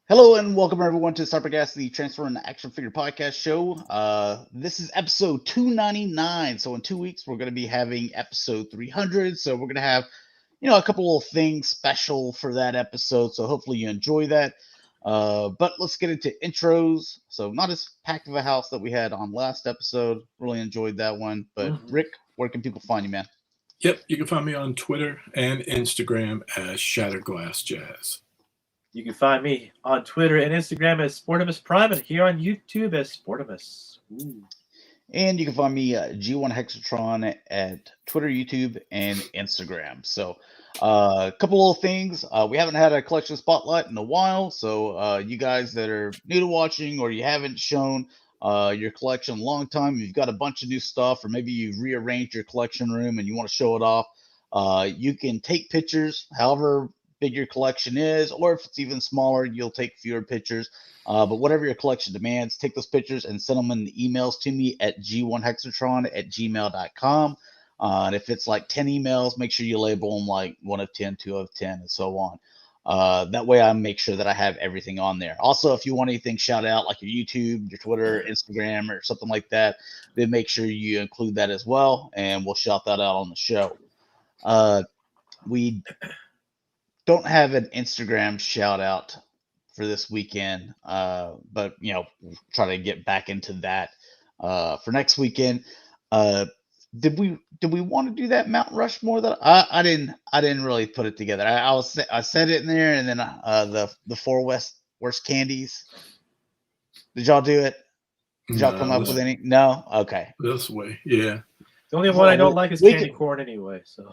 Hello and welcome everyone to Cybercast, the Transfer and Action Figure Podcast show. This is episode 299. So in 2 weeks we're going to be having episode 300. So we're going to have, a couple of things special for that episode. So hopefully you enjoy that. But let's get into intros. So not as packed of a house that we had on last episode. Really enjoyed that one. But Rick, where can people find you, man? Yep, you can find me on Twitter and Instagram as Shatrdglassjazz. You can find me on Twitter and Instagram as Sportimus Prime and here on YouTube as Sportimus. Ooh. And you can find me G1 Hexatron at Twitter, YouTube, and Instagram. So a couple little things. We haven't had a collection spotlight in a while. So you guys that are new to watching or you haven't shown your collection in a long time, you've got a bunch of new stuff, or maybe you've rearranged your collection room and you want to show it off, you can take pictures however big your collection is, or if it's even smaller, you'll take fewer pictures. But whatever your collection demands, take those pictures and send them in the emails to me at g1hexatron@gmail.com. And if it's like 10 emails, make sure you label them like 1 of 10, 2 of 10, and so on. That way I make sure that I have everything on there. Also, if you want anything shout out, like your YouTube, your Twitter, Instagram, or something like that, then make sure you include that as well, and we'll shout that out on the show. We don't have an Instagram shout out for this weekend, but try to get back into that for next weekend. Did we want to do that Mount Rushmore? That I didn't really put it together. I said it in there, and then the four worst candies. Did y'all do it? Did y'all come up with any? No. Okay. This way, yeah. The only one I don't like is candy corn anyway. So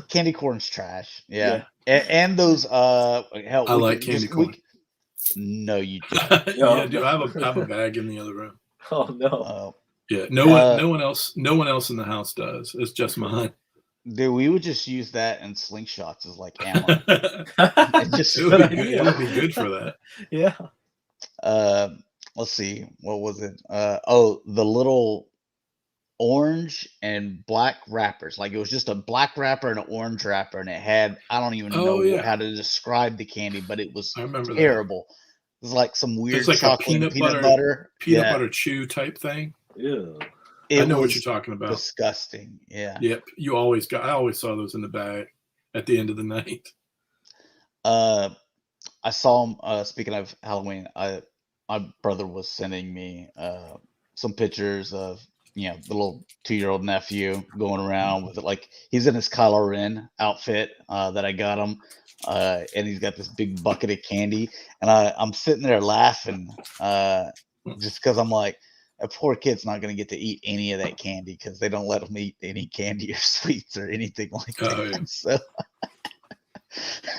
candy corn's trash. Yeah. And those hell, I like candy corn. No, you don't. Yeah, dude, I have a bag in the other room. Oh no. Yeah, no one else in the house does. It's just mine. Dude, we would just use that and slingshots as like ammo. It would be good for that. Yeah. Let's see. What was it? The little orange and black wrappers. Like it was just a black wrapper and an orange wrapper, and it had, I don't even know how to describe the candy, but it was terrible. That. It was like some weird like chocolate a peanut butter chew type thing. Ew. I know what you're talking about. Disgusting. Yeah. Yep. I always saw those in the bag at the end of the night. I saw them. Speaking of Halloween, my brother was sending me some pictures of the little 2-year-old nephew going around with it, like he's in his Kylo Ren outfit that I got him, and he's got this big bucket of candy, and I'm sitting there laughing just because I'm like, a poor kid's not going to get to eat any of that candy because they don't let him eat any candy or sweets or anything like that. Yeah. So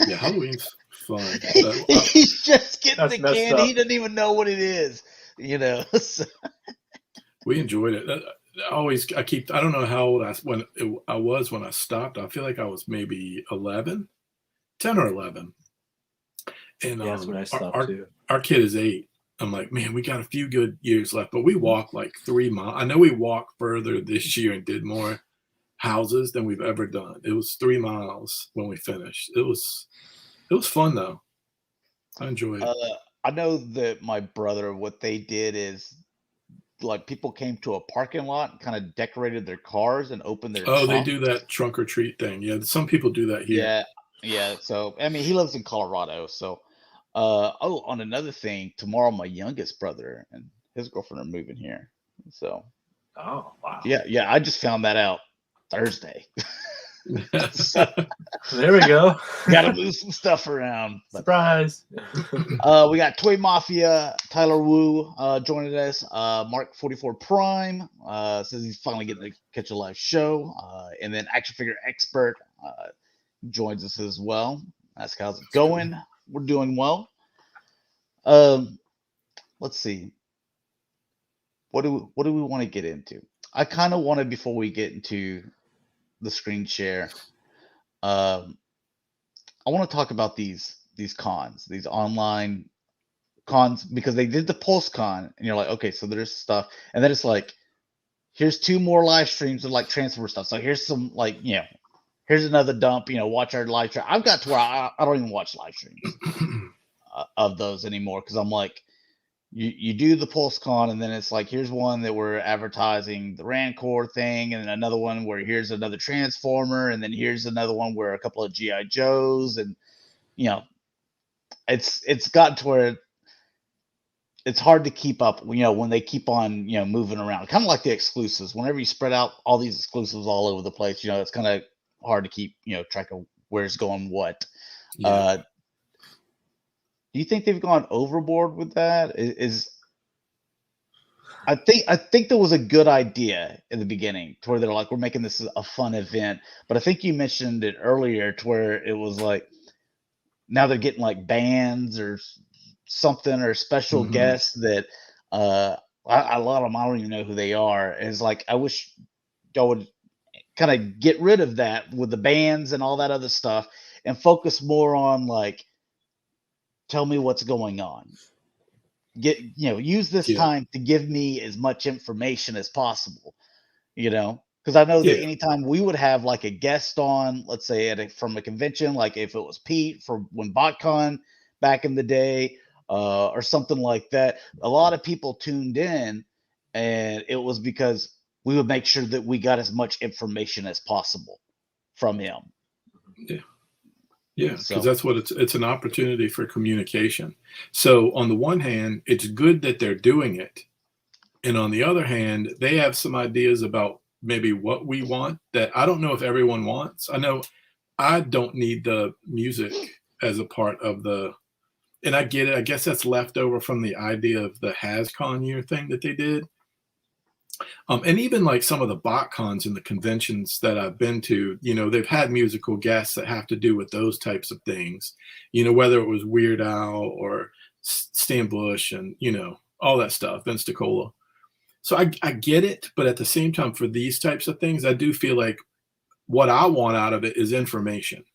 yeah, Halloween's fun. He's just getting the candy. Up. He doesn't even know what it is, So. We enjoyed it. I don't know how old I was when I stopped. I feel like I was maybe 10 or 11. And that's when I stopped too. Our kid is 8. I'm like, man, we got a few good years left, but we walked like 3 miles. I know we walked further this year and did more houses than we've ever done. It was 3 miles when we finished. It was fun though. I enjoyed it. I know that my brother, what they did is, like, people came to a parking lot and kind of decorated their cars and opened their trunk. They do that trunk or treat thing. Yeah, some people do that here. Yeah. So I mean, he lives in Colorado. So on another thing, tomorrow my youngest brother and his girlfriend are moving here. So oh wow. Yeah. I just found that out Thursday. So, there we go. Gotta move some stuff around. Surprise. We got Toy Mafia, Tyler Wu joining us. Mark 44 Prime says he's finally getting to catch a live show. And then Action Figure Expert joins us as well. Ask how's it going. We're doing well. Let's see. What do we want to get into? I kind of wanted, before we get into the screen share, I want to talk about these cons, these online cons, because they did the Pulse Con, and you're like, okay, so there's stuff, and then it's like, here's 2 more live streams of like Transformer stuff. So here's some here's another dump. Watch our live stream. I've got to where I don't even watch live streams. of those anymore, because I'm like, you do the PulseCon, and then it's like, here's one that we're advertising the Rancor thing, and another one where here's another Transformer, and then here's another one where a couple of GI Joes, and it's gotten to where it's hard to keep up, when they keep on, moving around. Kind of like the exclusives. Whenever you spread out all these exclusives all over the place, it's kind of hard to keep, track of where's going what. Yeah. Do you think they've gone overboard with that? I think there was a good idea in the beginning to where they're like, we're making this a fun event. But I think you mentioned it earlier to where it was like, now they're getting like bands or something, or special guests that a lot of them, I don't even know who they are. It's like, I wish y'all would kind of get rid of that with the bands and all that other stuff and focus more on like, tell me what's going on. Use this time to give me as much information as possible, because I know that anytime we would have like a guest on, let's say from a convention, like if it was Pete for when BotCon back in the day, or something like that, a lot of people tuned in, and it was because we would make sure that we got as much information as possible from him. Yeah, because that's what it's an opportunity for communication. So on the one hand, it's good that they're doing it, and on the other hand, they have some ideas about maybe what we want that I don't know if everyone wants. I know I don't need the music as a part of and I get it. I guess that's left over from the idea of the HasCon year thing that they did. And even like some of the BotCons and the conventions that I've been to, they've had musical guests that have to do with those types of things, whether it was Weird Al or Stan Bush and, all that stuff, Vince DiCola. So I get it. But at the same time, for these types of things, I do feel like what I want out of it is information.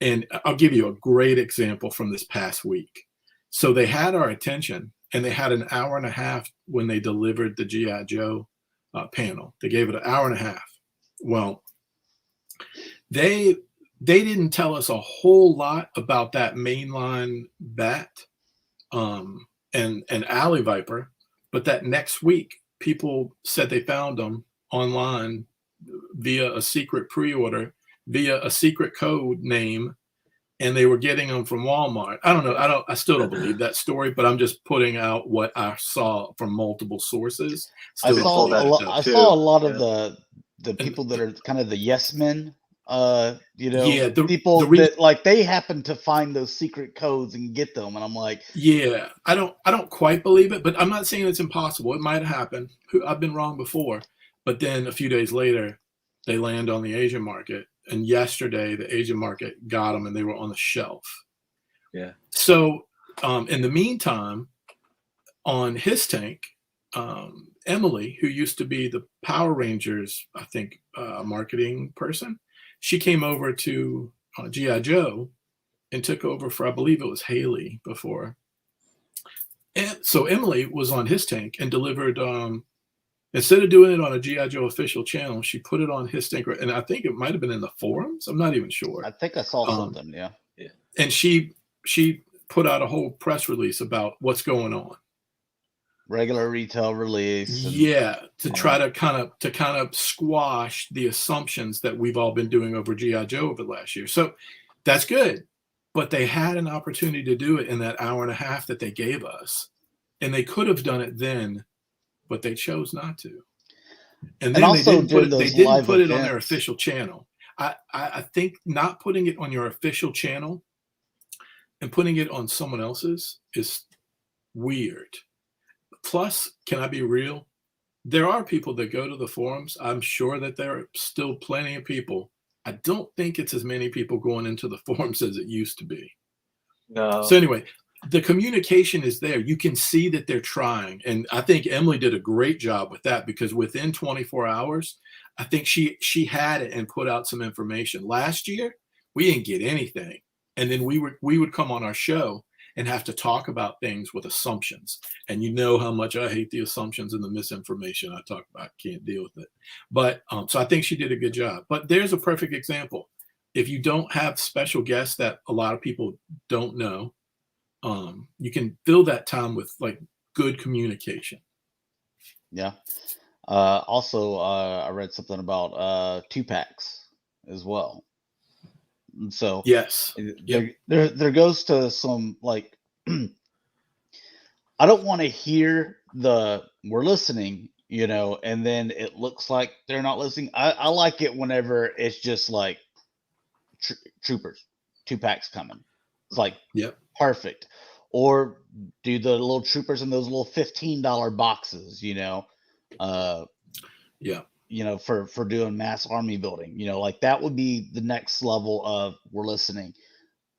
And I'll give you a great example from this past week. So they had our attention, and they had an hour and a half when they delivered the G.I. Joe panel. They gave it an hour and a half. Well, they didn't tell us a whole lot about that mainline Bat and Alley Viper, but that next week, people said they found them online via a secret pre-order, via a secret code name, and they were getting them from Walmart. I don't know. I still don't believe that story, but I'm just putting out what I saw from multiple sources. I saw a lot of the people that are kind of the yes men, people that like they happen to find those secret codes and get them, and I'm like, I don't quite believe it, but I'm not saying it's impossible. It might happen. I've been wrong before, but then a few days later, they land on the Asian market. And yesterday, the Asian market got them, and they were on the shelf. Yeah. So, in the meantime, on his tank, Emily, who used to be the Power Rangers, I think, marketing person, she came over to G.I. Joe and took over for, I believe it was Haley before. And so Emily was on his tank and delivered. Instead of doing it on a G.I. Joe official channel, she put it on his tank, and I think it might have been in the forums. I'm not even sure. I think I saw something, yeah. And she put out a whole press release about what's going on. Regular retail release. To try to kind of squash the assumptions that we've all been doing over G.I. Joe over the last year. So that's good. But they had an opportunity to do it in that hour and a half that they gave us. And they could have done it then, but they chose not to. And then they didn't put it on their official channel. I think not putting it on your official channel and putting it on someone else's is weird. Plus, can I be real? There are people that go to the forums. I'm sure that there are still plenty of people. I don't think it's as many people going into the forums as it used to be. No. So anyway, the communication is there. You can see that they're trying. And I think Emily did a great job with that, because within 24 hours, I think she had it and put out some information. Last year, we didn't get anything. And then we would come on our show and have to talk about things with assumptions. And you know how much I hate the assumptions and the misinformation I talk about. Can't deal with it. But so I think she did a good job. But there's a perfect example. If you don't have special guests that a lot of people don't know, You can fill that time with like good communication. Yeah. Also, I read something about 2-packs as well. And so Yes. there goes to some like I don't want to hear the we're listening, and then it looks like they're not listening. I like it whenever it's just like troopers, 2-packs coming. It's like perfect. Or do the little troopers in those little $15 boxes, for doing mass army building, like that would be the next level of we're listening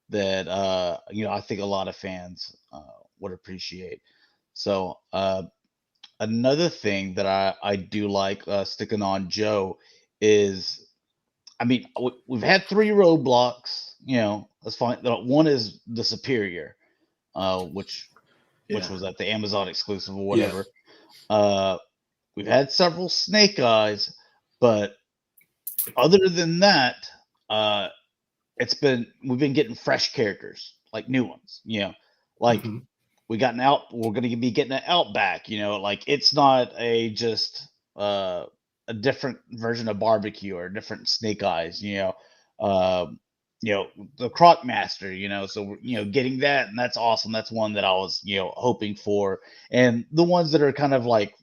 that I think a lot of fans would appreciate. So another thing that I do like sticking on Joe is, I mean, we've had 3 roadblocks, that's fine. One is the Superior, which was at the Amazon exclusive or whatever. We've had several Snake Eyes, but other than that, we've been getting fresh characters, like new ones, like we're going to be getting an Outback, like it's not just a different version of Barbecue or different Snake Eyes, the Croc Master, so getting that, and that's awesome. That's one that I was hoping for. And the ones that are kind of like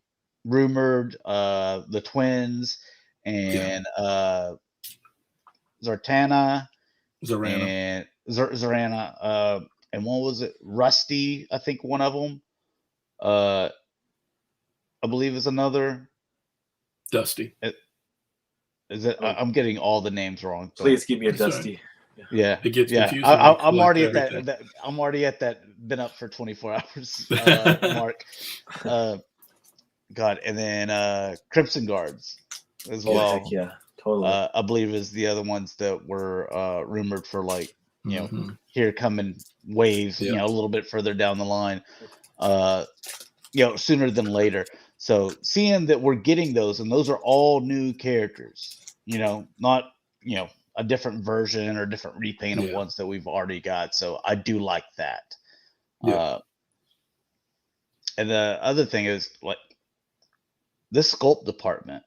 rumored, the twins and Zorana, and Zorana, and what was it? Rusty, I think one of them. I believe is another. Dusty. Is it? I'm getting all the names wrong. Please give me a Dusty. Yeah, it gets confusing. I'm already at that. I'm already at that. Been up for 24 hours mark. God, and then Crimson Guards as well. Heck yeah, totally. I believe is the other ones that were rumored for, like, here coming waves, a little bit further down the line, sooner than later. So seeing that we're getting those, and those are all new characters, not, a different version or different repaint of ones that we've already got. So I do like that. And the other thing is, like, this sculpt department.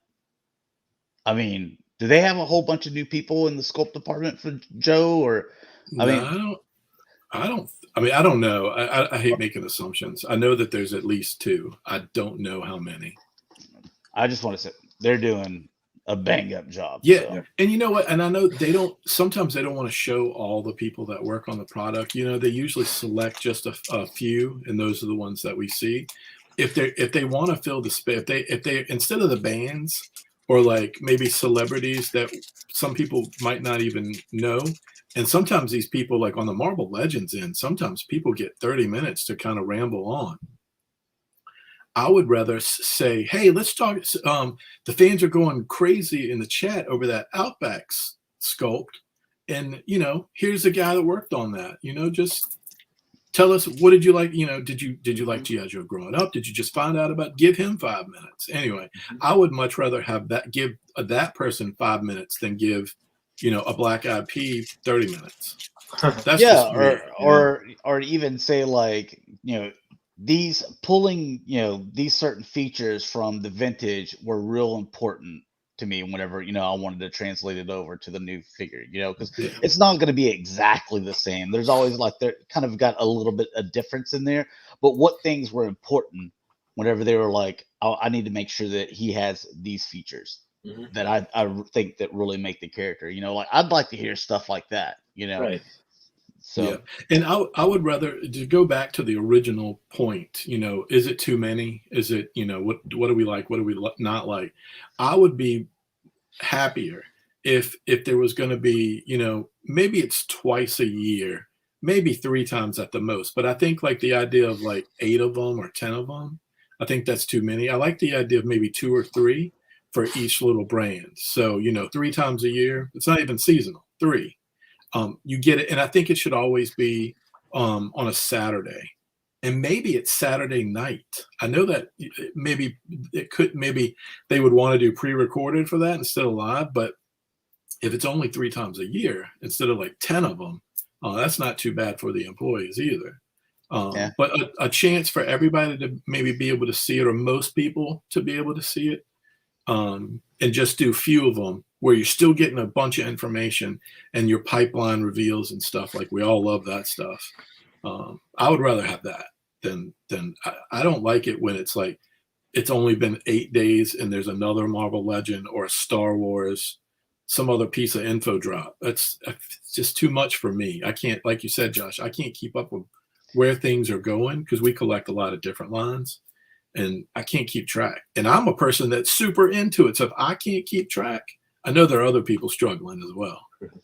I mean, do they have a whole bunch of new people in the sculpt department for Joe? Or I don't know. I hate making assumptions. I know that there's at least 2. I don't know how many. I just want to say they're doing a bang up job. Yeah. And you know what? And I know sometimes they don't want to show all the people that work on the product. They usually select just a few, and those are the ones that we see. If they want to fill the space, if they instead of the bands or like maybe celebrities that some people might not even know, and sometimes these people, like on the Marvel Legends end, sometimes people get 30 minutes to kind of ramble on. I would rather say, hey, let's talk. The fans are going crazy in the chat over that Outback sculpt, and here's the guy that worked on that. Just tell us, what did you like? Did you like G.I. Joe growing up? Did you just find out about? Give him 5 minutes. Anyway, I would much rather have give that person 5 minutes than give a Black Eyed Pea 30 minutes. That's or even say, like, these pulling these certain features from the vintage were real important to me whenever I wanted to translate it over to the new figure, because it's not going to be exactly the same. There's always, like, they're kind of got a little bit of difference in there, but what things were important whenever they were like, I need to make sure that he has these features that I think that really make the character, like I'd like to hear stuff like that, Right. So, and I would rather to go back to the original point. Is it too many? Is it what do we like? What do we not like? I would be happier if there was going to be maybe it's twice a year, maybe 3 times at the most. But I think, like, the idea of like 8 of them or 10 of them, I think that's too many. I like the idea of maybe 2 or 3 for each little brand. So 3 times a year. It's not even seasonal. 3. You get it, and I think it should always be on a Saturday, and maybe it's Saturday night. I know that maybe they would want to do pre-recorded for that instead of live, but if it's only 3 times a year instead of like 10 of them, that's not too bad for the employees either. Yeah. But a chance for everybody to maybe be able to see it, or most people to be able to see it, and just do a few of them where you're still getting a bunch of information and your pipeline reveals and stuff. Like, we all love that stuff. I would rather have that than I don't like it when it's like it's only been 8 days and there's another Marvel Legend or a Star Wars, some other piece of info drop. It's just too much for me. I can't, like you said, Josh, I can't keep up with where things are going because we collect a lot of different lines and I can't keep track. And I'm a person that's super into it. So if I can't keep track, I know there are other people struggling as well.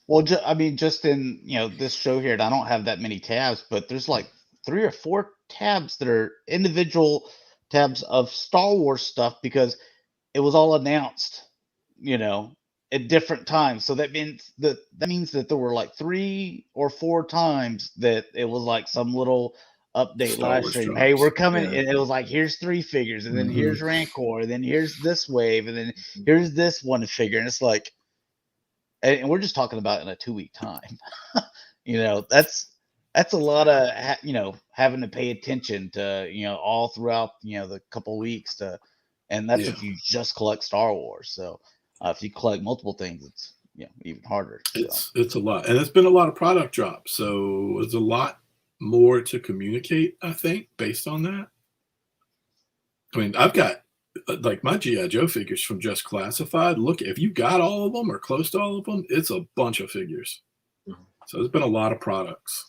Well, I mean, just in this show here, and I don't have that many tabs, but there's like 3 or 4 tabs that are individual tabs of Star Wars stuff because it was all announced, at different times. So that means that there were like 3 or 4 times that it was like some little update Star live Wars stream. drops. Hey, we're coming, Yeah. and it was like, here's 3 figures, and then Mhm. here's Rancor, and then here's this wave, and then here's this one figure, and it's like, and we're just talking about in a 2-week time. That's a lot of having to pay attention to all throughout the couple weeks and that's if you just collect Star Wars. So if you collect multiple things, it's even harder. It's a lot, and it's been a lot of product drops, so there's a lot more to communicate, I think, based on that. I mean, I've got like my G.I. Joe figures from Just Classified. Look, if you got all of them or close to all of them, it's a bunch of figures. So there's been a lot of products.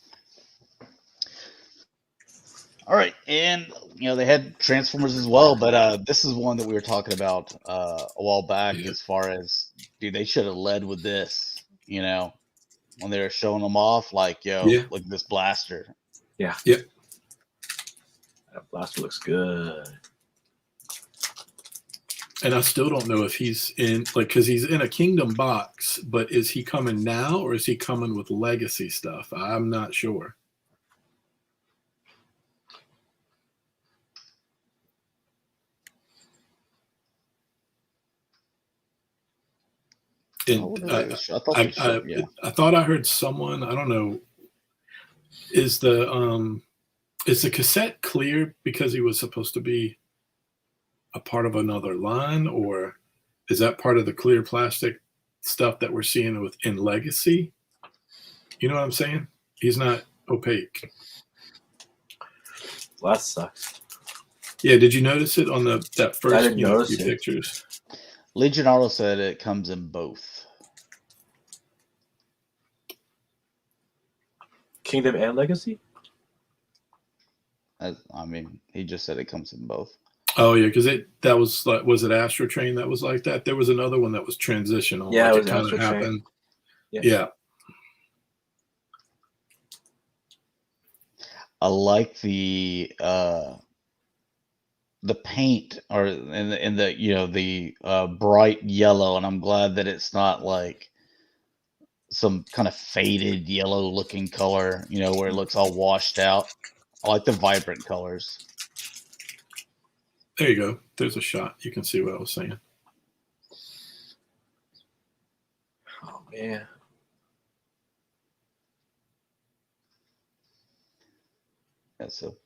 All right, and they had Transformers as well, but this is one that we were talking about a while back. Yeah. As far as, dude, they should have led with this. When they were showing them off, like, look at this blaster. Yeah. Yep. That blaster looks good. And I still don't know if he's in, like, because he's in a Kingdom box, but is he coming now or is he coming with Legacy stuff? I'm not sure. And I thought I heard someone, I don't know, is the cassette clear because he was supposed to be a part of another line, or is that part of the clear plastic stuff that we're seeing in Legacy? You know what I'm saying? He's not opaque. Well, that sucks. Yeah, did you notice it on that first I didn't notice few pictures? Legionaro said it comes in both. Kingdom and Legacy? I mean, he just said it comes in both. Oh yeah, because that was like, was it Astro Train that was like that? There was another one that was transitional. Yeah, like it was Astro Train. Yeah. I like the paint or in the bright yellow, and I'm glad that it's not like some kind of faded yellow looking color, where it looks all washed out. I like the vibrant colors. There you go. There's a shot. You can see what I was saying. Oh man. Yeah, so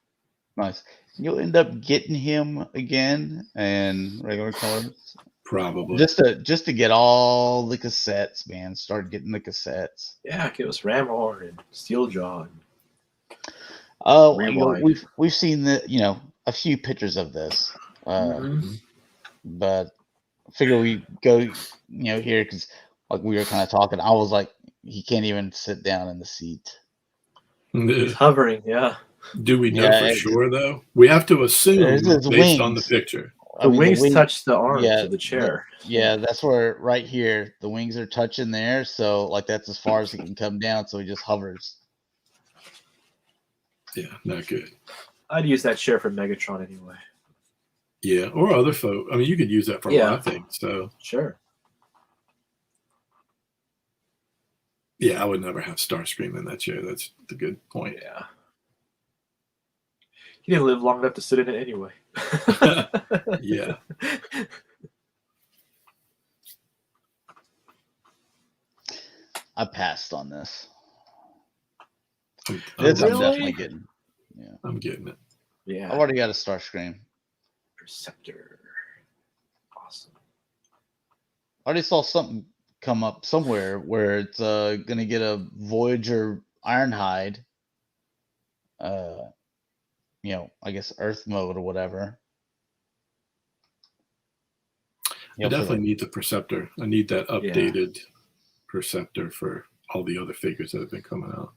nice. You'll end up getting him again in regular colors. Probably. Just to get all the cassettes, man. Start getting the cassettes. Yeah, give us Ramhorn and Steeljaw. We've seen a few pictures of this, but I figure we go here because like we were kind of talking. I was like, he can't even sit down in the seat. He's hovering. Yeah. Do we know for sure though? We have to assume based on the picture. The wings touch the arms of the chair. That's where right here the wings are touching there. So like that's as far as he can come down. So he just hovers. Yeah, not good. I'd use that chair for Megatron anyway. Yeah, or other folk. I mean, you could use that for a lot of things. So sure. Yeah, I would never have Starscream in that chair. That's a good point. Yeah. He didn't live long enough to sit in it anyway. Yeah. I passed on this. I'm I'm definitely getting. Yeah. I'm getting it. Yeah. I've already got a Starscream. Perceptor. Awesome. I already saw something come up somewhere where it's gonna get a Voyager Ironhide. I guess Earth mode or whatever. I definitely need the Perceptor. I need that updated Perceptor for all the other figures that have been coming out.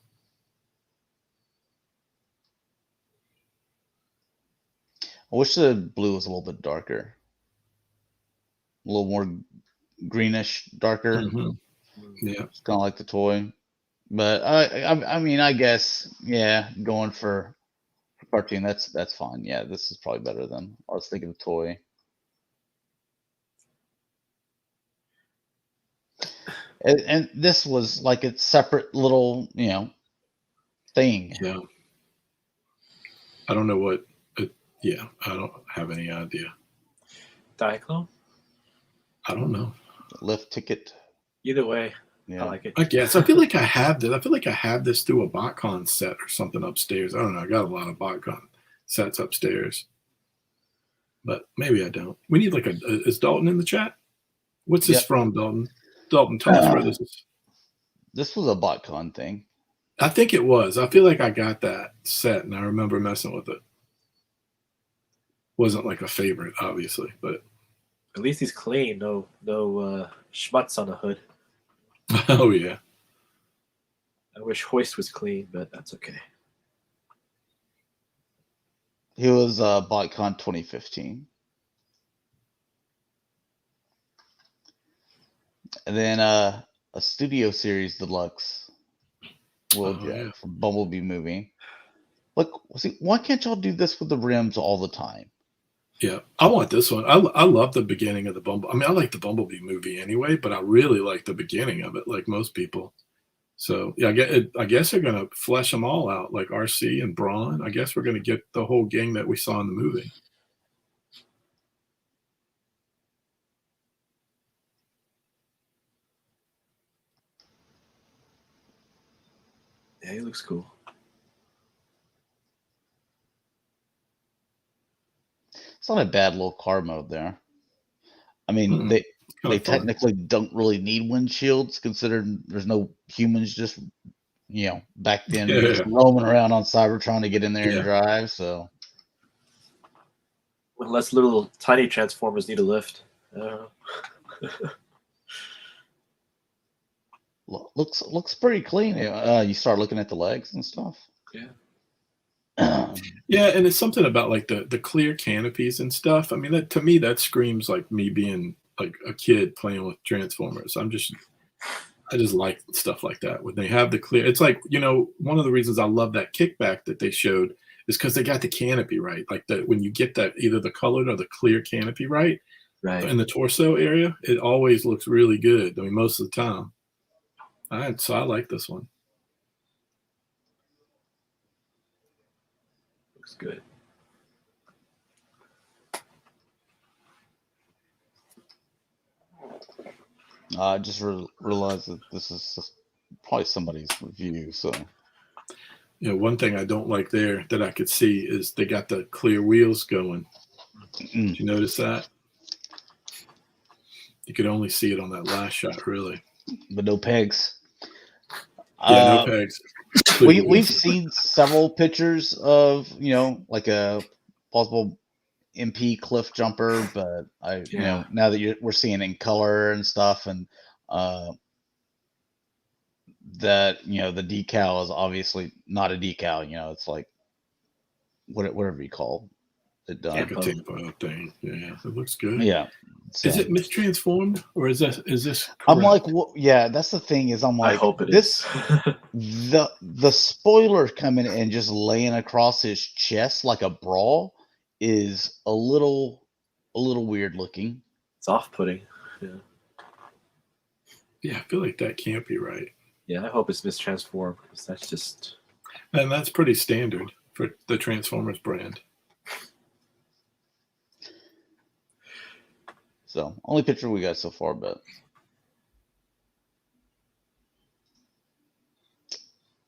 I wish the blue was a little bit darker. A little more greenish, darker. Mm-hmm. Yeah. It's kind of like the toy. But I mean, I guess, yeah, going for cartoon, that's fine. Yeah, this is probably better than I was thinking of toy. And this was like a separate little, thing. Yeah. I don't know what. I don't have any idea. Diaclone? I don't know. Lift ticket. Either way, Yeah. I like it. I guess. I feel like I have this. I feel like I have this through a BotCon set or something upstairs. I don't know. I got a lot of BotCon sets upstairs. But maybe I don't. We need like is Dalton in the chat? What's this from, Dalton? Dalton, tell us where this is. This was a BotCon thing. I think it was. I feel like I got that set and I remember messing with it. Wasn't like a favorite, obviously, but at least he's clean. No schmutz on the hood. Oh yeah. I wish Hoist was clean, but that's okay. He was BotCon 2015. And then a Studio Series Deluxe Wheeljack from Bumblebee movie. Look, see, why can't y'all do this with the rims all the time? Yeah, I want this one. I love the beginning of the Bumblebee. I mean, I like the Bumblebee movie anyway, but I really like the beginning of it, like most people. So yeah, I guess they're gonna flesh them all out, like RC and Braun. I guess we're gonna get the whole gang that we saw in the movie. Yeah, he looks cool. It's not a bad little car mode there. I mean, they technically don't really need windshields, considering there's no humans just, back then just roaming around on Cyber trying to get in there and drive. So, unless little tiny Transformers need a lift. Looks pretty clean. You start looking at the legs and stuff. Yeah. Yeah, and it's something about like the clear canopies and stuff. I mean, that to me that screams like me being like a kid playing with Transformers. I just like stuff like that when they have the clear. It's like, one of the reasons I love that kickback that they showed is because they got the canopy right. Like that when you get that either the colored or the clear canopy right in the torso area, it always looks really good. I mean, most of the time. So I like this one. Looks good. I just realized that this is probably somebody's review. So, one thing I don't like there that I could see is they got the clear wheels going. Did you notice that? You could only see it on that last shot, really. But no pegs. Yeah, no pegs. We've seen several pictures of, like a possible MP cliff jumper, but now that we're seeing it in color and stuff, and that the decal is obviously not a decal. It's like whatever you call it done. Like a tempo thing. Yeah, it looks good. Yeah. So. Is it mistransformed or is this? Correct? I'm like, yeah. That's the thing is, I'm like, I hope it is. the spoiler coming and just laying across his chest like a bra is a little weird looking. It's off-putting. Yeah. Yeah, I feel like that can't be right. Yeah, I hope it's mistransformed because that's just. And that's pretty standard for the Transformers brand. So, only picture we got so far, but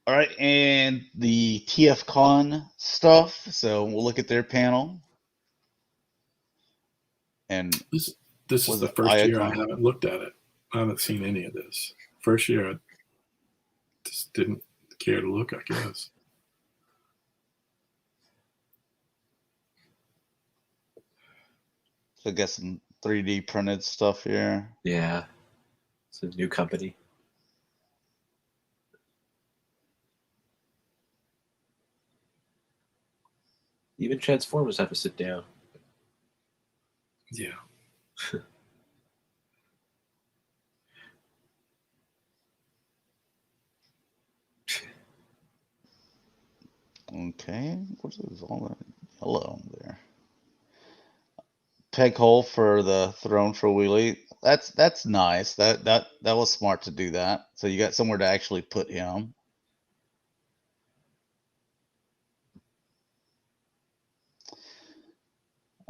All right, and the TFCon stuff. So we'll look at their panel. And This is was the it first year I Iacon? haven't looked at it. I haven't seen any of this. First year I just didn't care to look, I guess. So I guess some 3D printed stuff here. Yeah. It's a new company. Even Transformers have to sit down. Yeah. Okay, what is all that yellow there? Peg hole for the throne for Wheelie. That's nice. That was smart to do that. So you got somewhere to actually put him.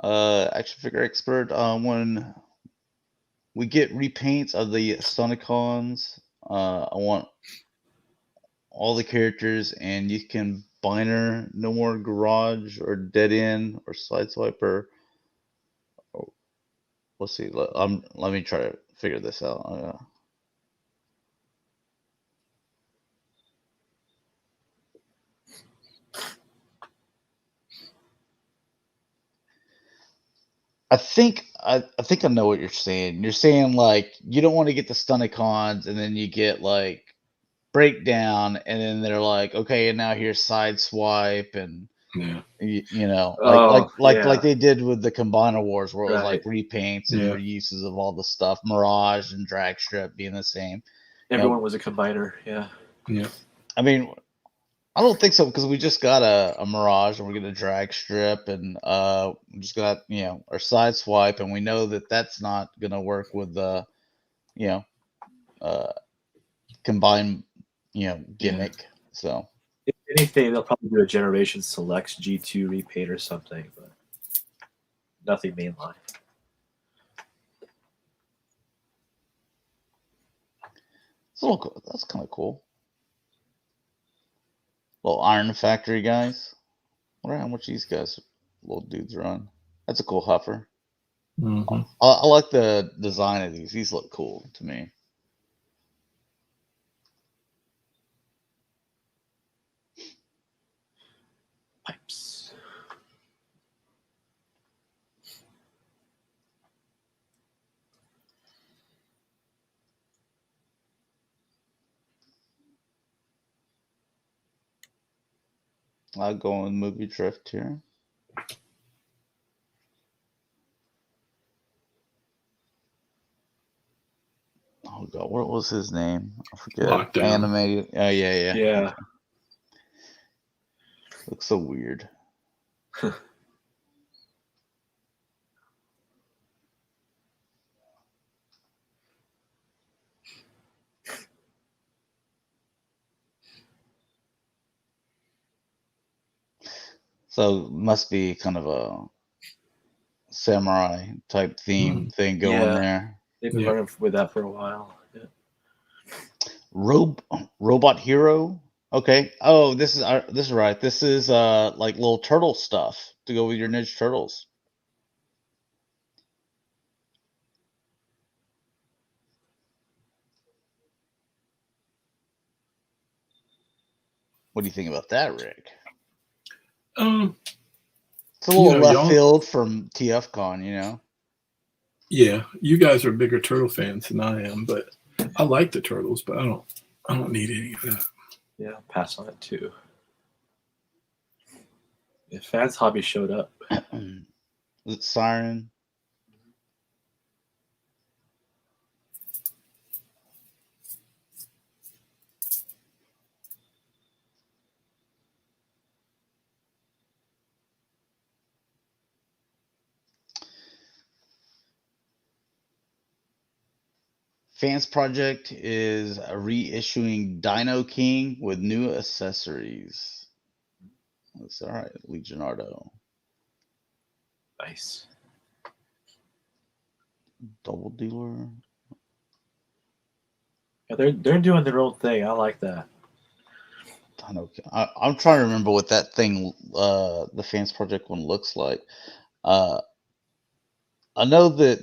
Action figure expert. When we get repaints of the Sonicons, I want all the characters, and you can Biner, no more garage or dead end or sideswipe or. Let's see. Let me try to figure this out. I think I think I know what you're saying. You're saying like you don't want to get the Stunicons and then you get like breakdown and then they're like, okay, and now here's sideswipe and Yeah. you know, Oh, like yeah. they did with the Combiner Wars where it was like Right. repaints and Yeah. reuses of all the stuff, Mirage and Drag Strip being the same. Everyone was a combiner. Yeah. Yeah. I mean, I don't think so because we just got a Mirage and we're gonna drag strip and we just got our side swipe and we know that that's not gonna work with the you know combined gimmick. So If anything, they'll probably do a Generation Selects G2 repaint or something, but nothing mainline. it's a little cool. That's kind of cool. Little Iron Factory guys. I wonder how much these guys little dudes run. That's a cool huffer. Mm-hmm. I like the design of these. These look cool to me. Pipes. I'll go in movie drift here. Oh god, what was his name? I forget. Lockdown. Animated. Oh yeah. Yeah. Okay. Looks so weird. So must be kind of a samurai type theme thing going Yeah. there. They've been Yeah. running with that for a while. Yeah. Robot Hero. Okay. Oh, this is right. This is like little turtle stuff to go with your Ninja Turtles. What do you think about that, Rick? It's a little left field from TFCon, Yeah, you guys are bigger turtle fans than I am, but I like the turtles, but I don't need any of that. Yeah, I'll pass on it too. Yeah, Fans Hobby showed up. Was it Siren? Fans Project is reissuing Dino King with new accessories. That's all right, Legionardo. Nice. Double Dealer. Yeah, they're doing their own thing. I like that. I know. I'm trying to remember what that thing, the Fans Project one looks like. I know that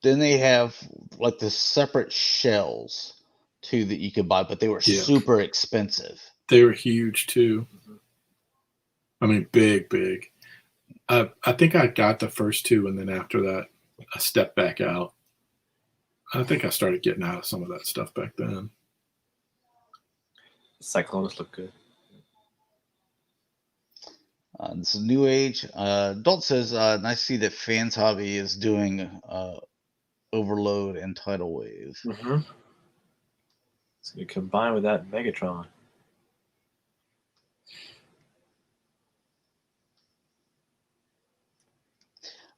then they have like the separate shells too that you could buy, but they were super expensive. They were huge too. I mean, big. I think I got the first two, and then after that, I stepped back out. I think I started getting out of some of that stuff back then. Cyclones look good. This is New Age. Dalton says, nice to see that Fans Hobby is doing Overload and Tidal Wave. Mm-hmm. It's going to combine with that Megatron.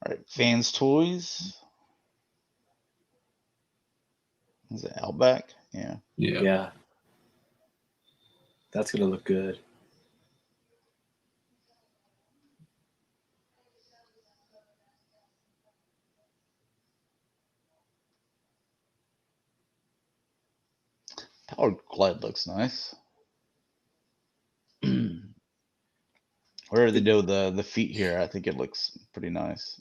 All right, Fans Toys. Is it Outback? Yeah. That's going to look good. Powered Glide looks nice. Wherever they do the feet here, I think it looks pretty nice.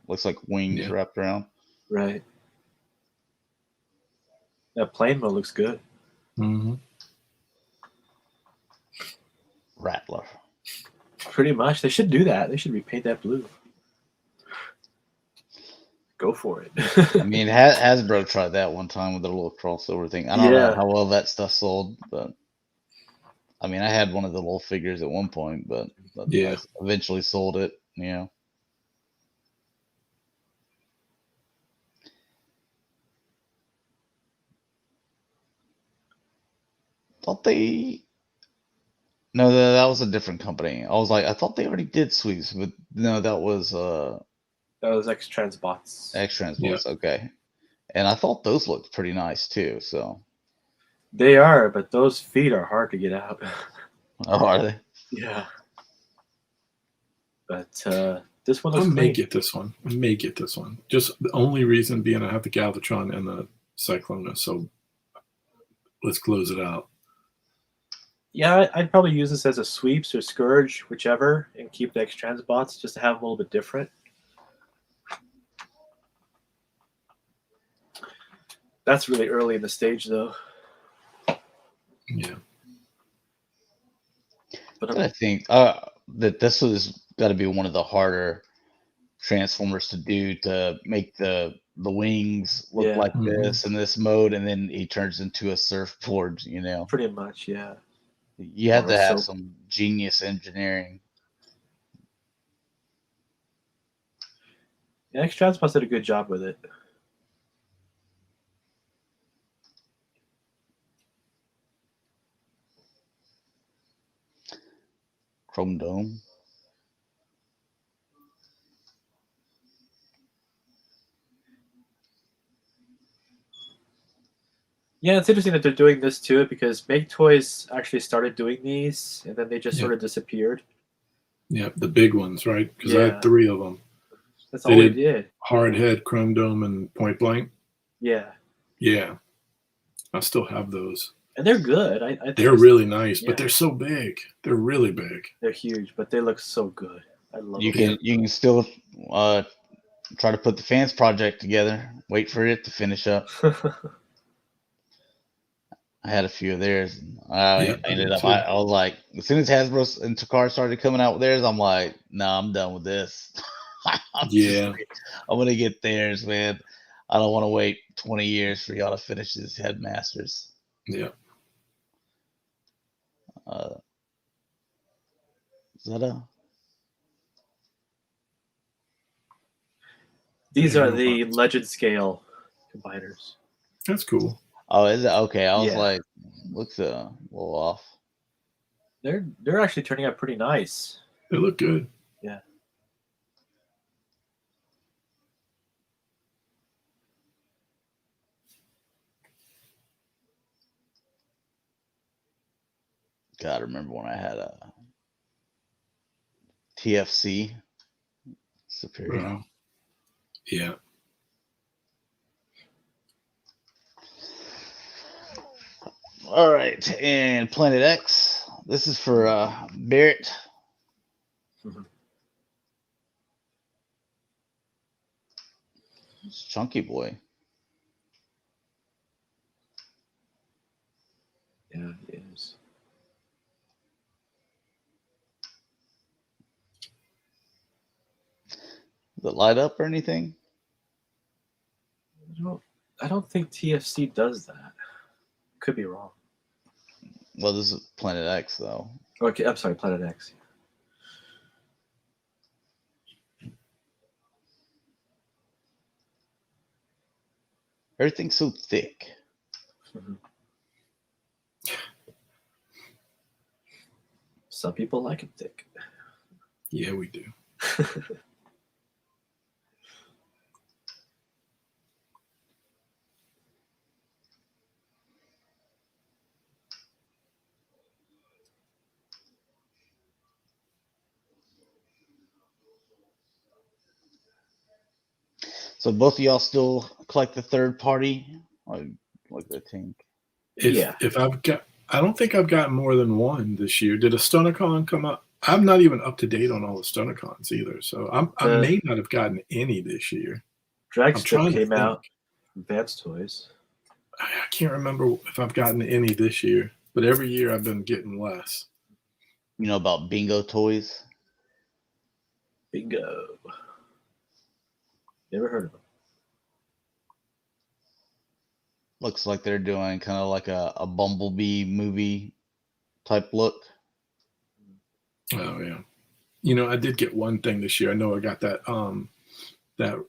Looks like wings wrapped around. Right. That plane mode looks good. Mm-hmm. Rattler. Pretty much. They should do that. They should repaint that blue. Go for it. I mean, Hasbro tried that one time with their little crossover thing. I don't know how well that stuff sold, but I mean, I had one of the little figures at one point, but I eventually sold it. Thought they. No, that was a different company. I was like, I thought they already did sweeps, but no, that was that was X-Transbots. X-Transbots, okay. And I thought those looked pretty nice too. So they are, but those feet are hard to get out. Oh, are they? Yeah. But this one looks I may get this one. Just the only reason being I have the Galvatron and the Cyclonus, so let's close it out. Yeah, I'd probably use this as a sweeps or Scourge, whichever, and keep the X-Transbots just to have them a little bit different. That's really early in the stage, though. Yeah. But I think that this has got to be one of the harder Transformers to do, to make the wings look like this in this mode, and then he turns into a surfboard, Pretty much, yeah. You have to have some genius engineering. Yeah, X-Transbots did a good job with it. Chrome Dome. Yeah, it's interesting that they're doing this too, because Make Toys actually started doing these, and then they just sort of disappeared. Yeah, the big ones, right? Because I had 3 of them. That's all they did. Hardhead, Chrome Dome, and Point Blank. Yeah. Yeah. I still have those. And they're good. I think they're really nice, but they're so big. They're really big. They're huge, but they look so good. I love you them. You can still try to put the Fans Project together. Wait for it to finish up. I had a few of theirs. I ended up. I was like, as soon as Hasbro and Takara started coming out with theirs, I'm like, nah, I'm done with this. I'm gonna get theirs, man. I don't want to wait 20 years for y'all to finish this Headmasters. Yeah. Is that a? These are the Legend scale combiners. That's cool. Oh, is it? Okay. I was like, looks a little off. They're actually turning out pretty nice. They look good. Yeah. God, I remember when I had a TFC Superior. Wow. Yeah. All right, and Planet X. This is for Barrett. It's Chunky Boy. Yeah, it is. Does it light up or anything? I don't think TFC does that. Could be wrong. Well, this is Planet X, though. Okay, I'm sorry, Planet X. Everything's so thick. Some people like it thick. Yeah, we do. So both of y'all still collect the third party, like the tank. If I've got, I don't think I've got more than one this year. Did a StonerCon come up? I'm not even up to date on all the StonerCons either, so I may not have gotten any this year. Dragstrip came out. Advanced Toys. I can't remember if I've gotten any this year, but every year I've been getting less. You know about Bingo Toys? Bingo. Never heard of them. Looks like they're doing kind of like a Bumblebee movie type look. Oh yeah. You know, I did get one thing this year. I know I got that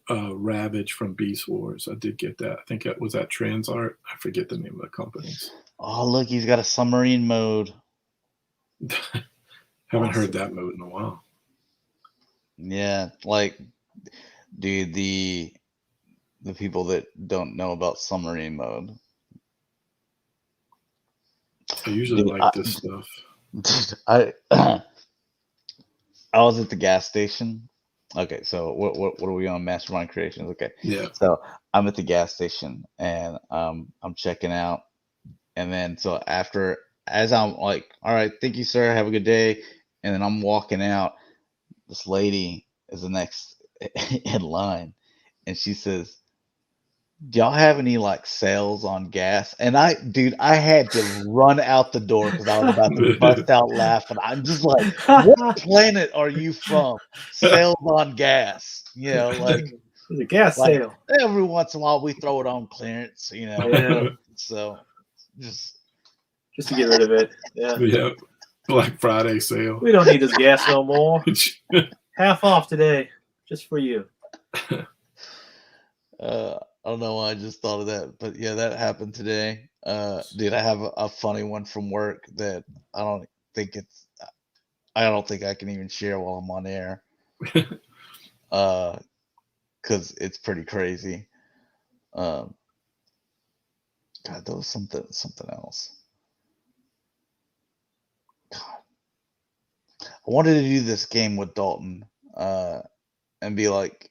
Ravage from Beast Wars. I did get that. I think that was that Transart. I forget the name of the companies. Oh, look, he's got a submarine mode. Haven't heard that mode in a while. Yeah, like, dude, the people that don't know about submarine mode. I usually like this stuff. Dude, I was at the gas station. Okay, so what are we on? Mastermind Creations. Okay. Yeah. So I'm at the gas station and I'm checking out, and then so as I'm like, all right, thank you, sir, have a good day, and then I'm walking out, this lady is the next in line, and she says, "Do y'all have any like sales on gas?" And I had to run out the door because I was about to bust out laughing. I'm just like, what planet are you from? Sales on gas, you know, like it's a gas sale. Every once in a while we throw it on clearance, you know. Yeah. So just to get rid of it. Yeah. Yeah. Black Friday sale. We don't need this gas no more. Half off today, just for you. I don't know why I just thought of that, but yeah, that happened today. Dude, I have a funny one from work that I don't think I can even share while I'm on air. Because it's pretty crazy. God, that was something else. God, I wanted to do this game with Dalton, and be like,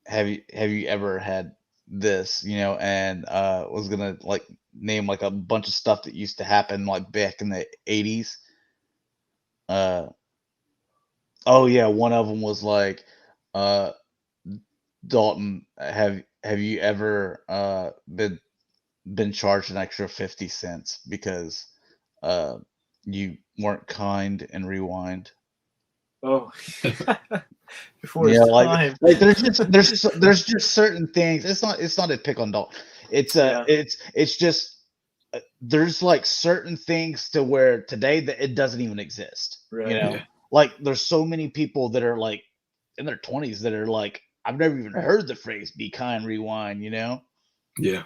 have you ever had this, you know, and was gonna like name like a bunch of stuff that used to happen like back in the 80s. Oh yeah, one of them was like, Dalton, have you ever been charged an extra 50 cents because you weren't kind and rewind? Oh. Before yeah, time. like there's just certain things. It's not a pick on Dalton. It's just there's like certain things to where today that it doesn't even exist. Right. You know, Yeah. like there's so many people that are like in their 20s that are like, I've never even heard the phrase "be kind, rewind." You know. Yeah.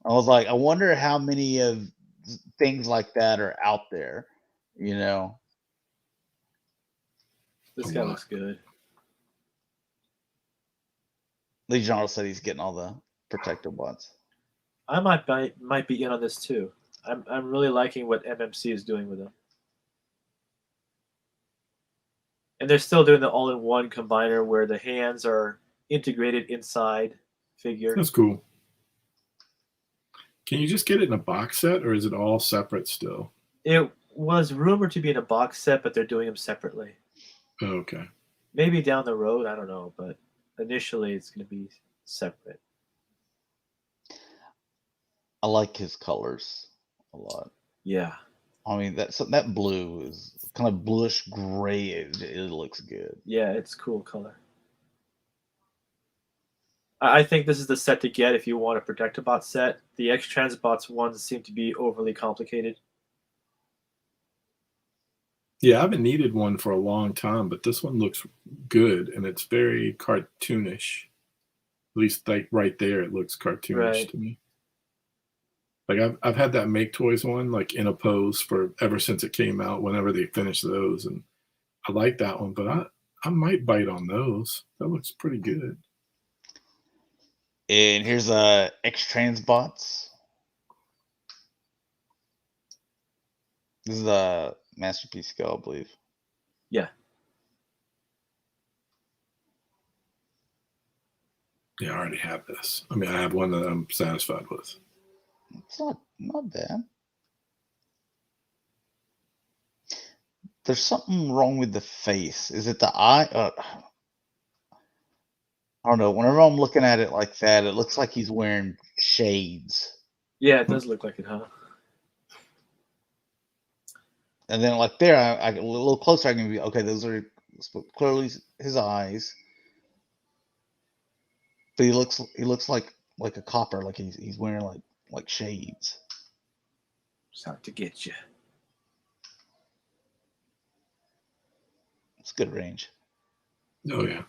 I was like, I wonder how many of things like that are out there. You know. This guy looks good. Lee General said he's getting all the protector ones. I might be in on this too. I'm really liking what MMC is doing with them. And they're still doing the all-in-one combiner where the hands are integrated inside figure. That's cool. Can you just get it in a box set, or is it all separate still? was rumored to be in a box set, but they're doing them separately. Okay. Maybe down the road, I don't know, but initially it's going to be separate. I like his colors a lot. Yeah. I mean, that blue is kind of bluish gray. It looks good. Yeah, it's cool color. I think this is the set to get if you want a Protectobot set. The X-Transbots ones seem to be overly complicated. Yeah, I haven't needed one for a long time, but this one looks good, and it's very cartoonish. At least, like right there, it looks cartoonish to me. Like I've had that Make Toys one like in a pose for ever since it came out. Whenever they finish those, and I like that one, but I might bite on those. That looks pretty good. And here's X-Transbots. This is a Masterpiece Scale, I believe. Yeah. Yeah, I already have this. I mean, I have one that I'm satisfied with. It's not bad. There's something wrong with the face. Is it the eye? I don't know. Whenever I'm looking at it like that, it looks like he's wearing shades. Yeah, it does look like it, huh? And then like there, I a little closer, I can be okay. Those are clearly his eyes. But he looks like a copper, like he's wearing like shades. It's out to get you. It's good range. Oh yeah.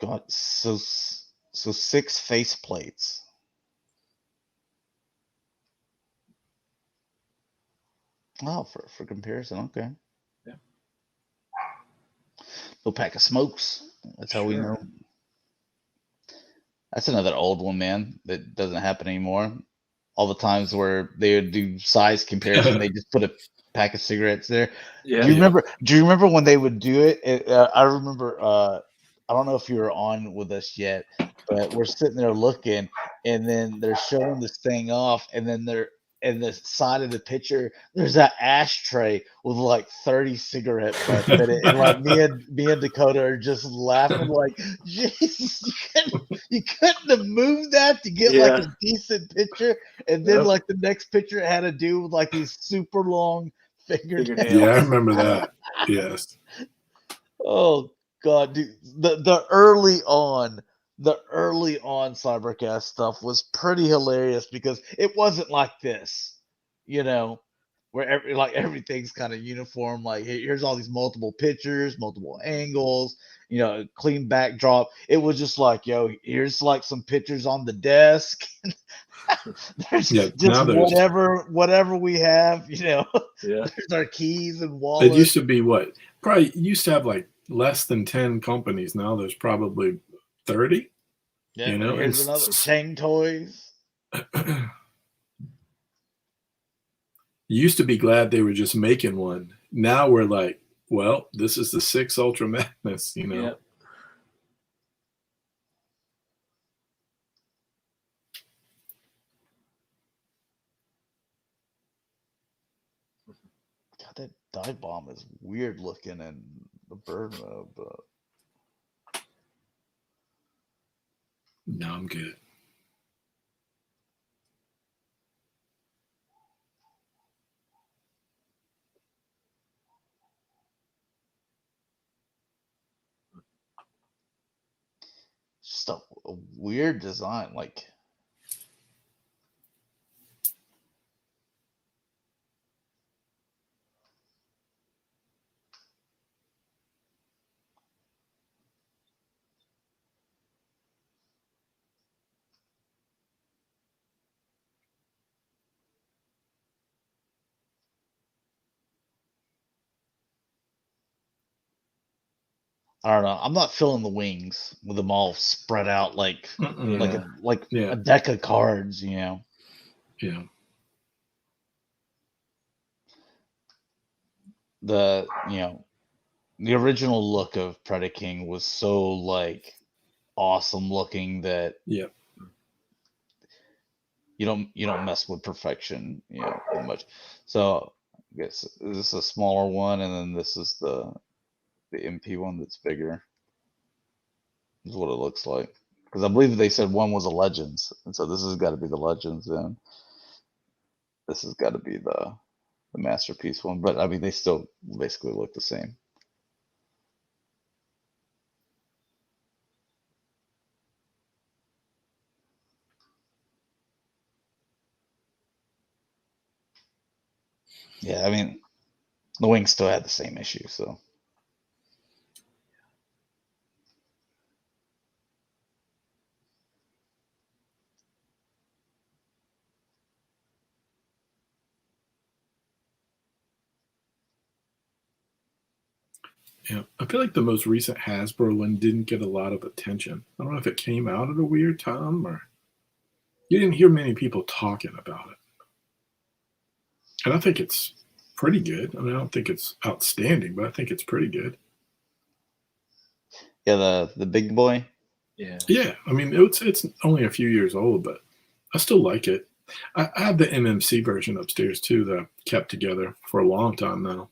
Got so 6 face plates. Oh, for comparison, okay. Yeah. Little pack of smokes. That's how we Sure. know. That's another old one, man. That doesn't happen anymore. All the times where they would do size comparison, they just put a pack of cigarettes there. Yeah. Do you remember when they would do it? I remember. I don't know if you were on with us yet, but we're sitting there looking, and then they're showing this thing off, and then they're in the side of the picture. There's that ashtray with like 30 cigarette butts in it, and like me and Dakota are just laughing like, Jesus, you couldn't have moved that to get like a decent picture, and then like the next picture had to do with like these super long fingernails. Yeah, I remember that. Yes. Oh God, dude, the early on Cybercast stuff was pretty hilarious because it wasn't like this, where everything's kind of uniform. Like here's all these multiple pictures, multiple angles, clean backdrop. It was just like, yo, here's like some pictures on the desk. There's whatever we have, Yeah. There's our keys and wallets. It used to be probably used to have like less than 10 companies. Now there's probably 30. Yeah, here's another Chang Toyz. You used to be glad they were just making one. Now we're like, well, this is the 6 Ultra Magnus, Yep. God, that dive bomb is weird looking in the bird mode, but no, I'm good. just a weird design, like. I don't know. I'm not feeling the wings with them all spread out like a deck of cards, Yeah. The the original look of Predaking was so like awesome looking that Yeah. you don't mess with perfection, that much. So I guess this is a smaller one, and then this is the MP one that's bigger. Is what it looks like. Because I believe they said one was a Legends, and so this has got to be the Legends, and this has got to be the Masterpiece one. But I mean, they still basically look the same. Yeah, I mean, the wings still had the same issue, so. Yeah, I feel like the most recent Hasbro one didn't get a lot of attention. I don't know if it came out at a weird time or you didn't hear many people talking about it. And I think it's pretty good. I mean, I don't think it's outstanding, but I think it's pretty good. Yeah, the big boy. Yeah. Yeah, I mean, it's only a few years old, but I still like it. I have the MMC version upstairs too that I kept together for a long time now.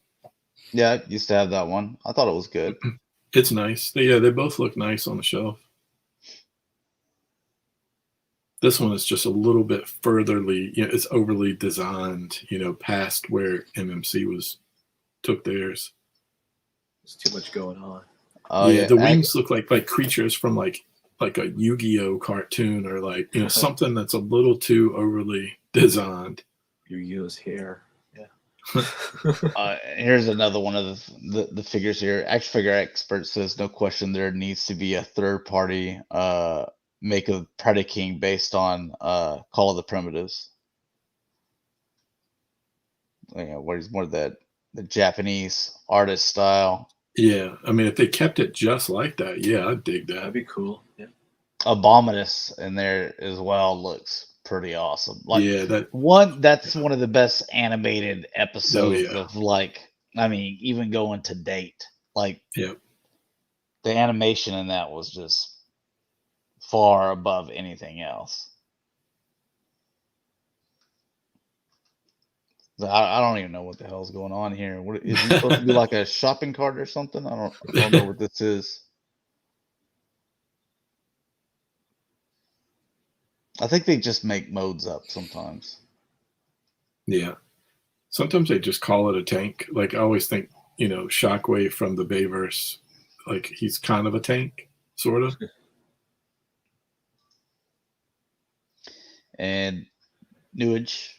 Yeah, I used to have that one. I thought it was good. It's nice. They both look nice on the shelf. This one is just a little bit furtherly, it's overly designed, past where MMC took theirs. There's too much going on. Oh yeah, the wings look like creatures from like a Yu-Gi-Oh cartoon or like something that's a little too overly designed. Yu-Gi-Oh's hair. Here's another one of the figures here. Action Figure Expert says no question there needs to be a third party make of Predaking based on Call of the Primitives. Where he's more the Japanese artist style. Yeah, I mean, if they kept it just like that, yeah, I'd dig that. That'd be cool. Yeah. Abominus in there as well looks pretty awesome. Like, yeah, that's one of the best animated episodes of even going to date. Like, yep. The animation in that was just far above anything else. I don't even know what the hell's going on here. What is it supposed to be, like a shopping cart or something? I don't know what this is. I think they just make modes up sometimes. Yeah. Sometimes they just call it a tank. Like I always think, Shockwave from the Bayverse, like he's kind of a tank, sort of. And Newage.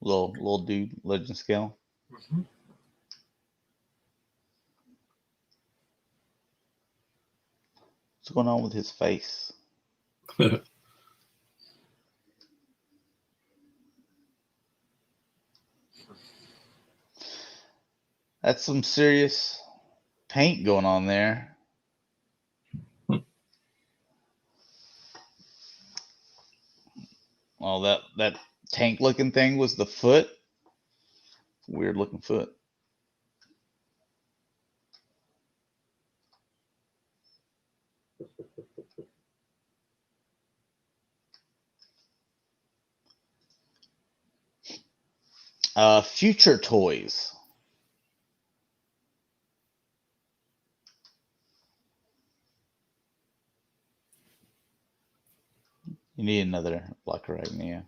Little dude, legend scale. Mm-hmm. What's going on with his face? That's some serious paint going on there. Well, that tank looking thing was the foot. Weird looking foot. Future Toyz. You need another Black Arachnia.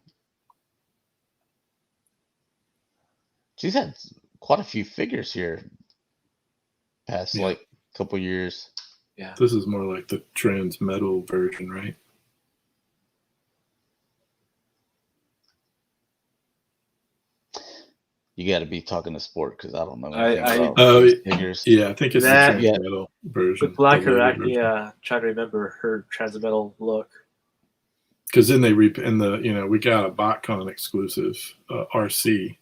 She's had quite a few figures here past like couple years. Yeah. This is more like the trans metal version, right? You got to be talking to Sport because I don't know anything about these figures. Yeah, I think it's the trans metal version. With Black Arachnia, trying to remember her trans metal look. Because then they we got a BotCon exclusive RC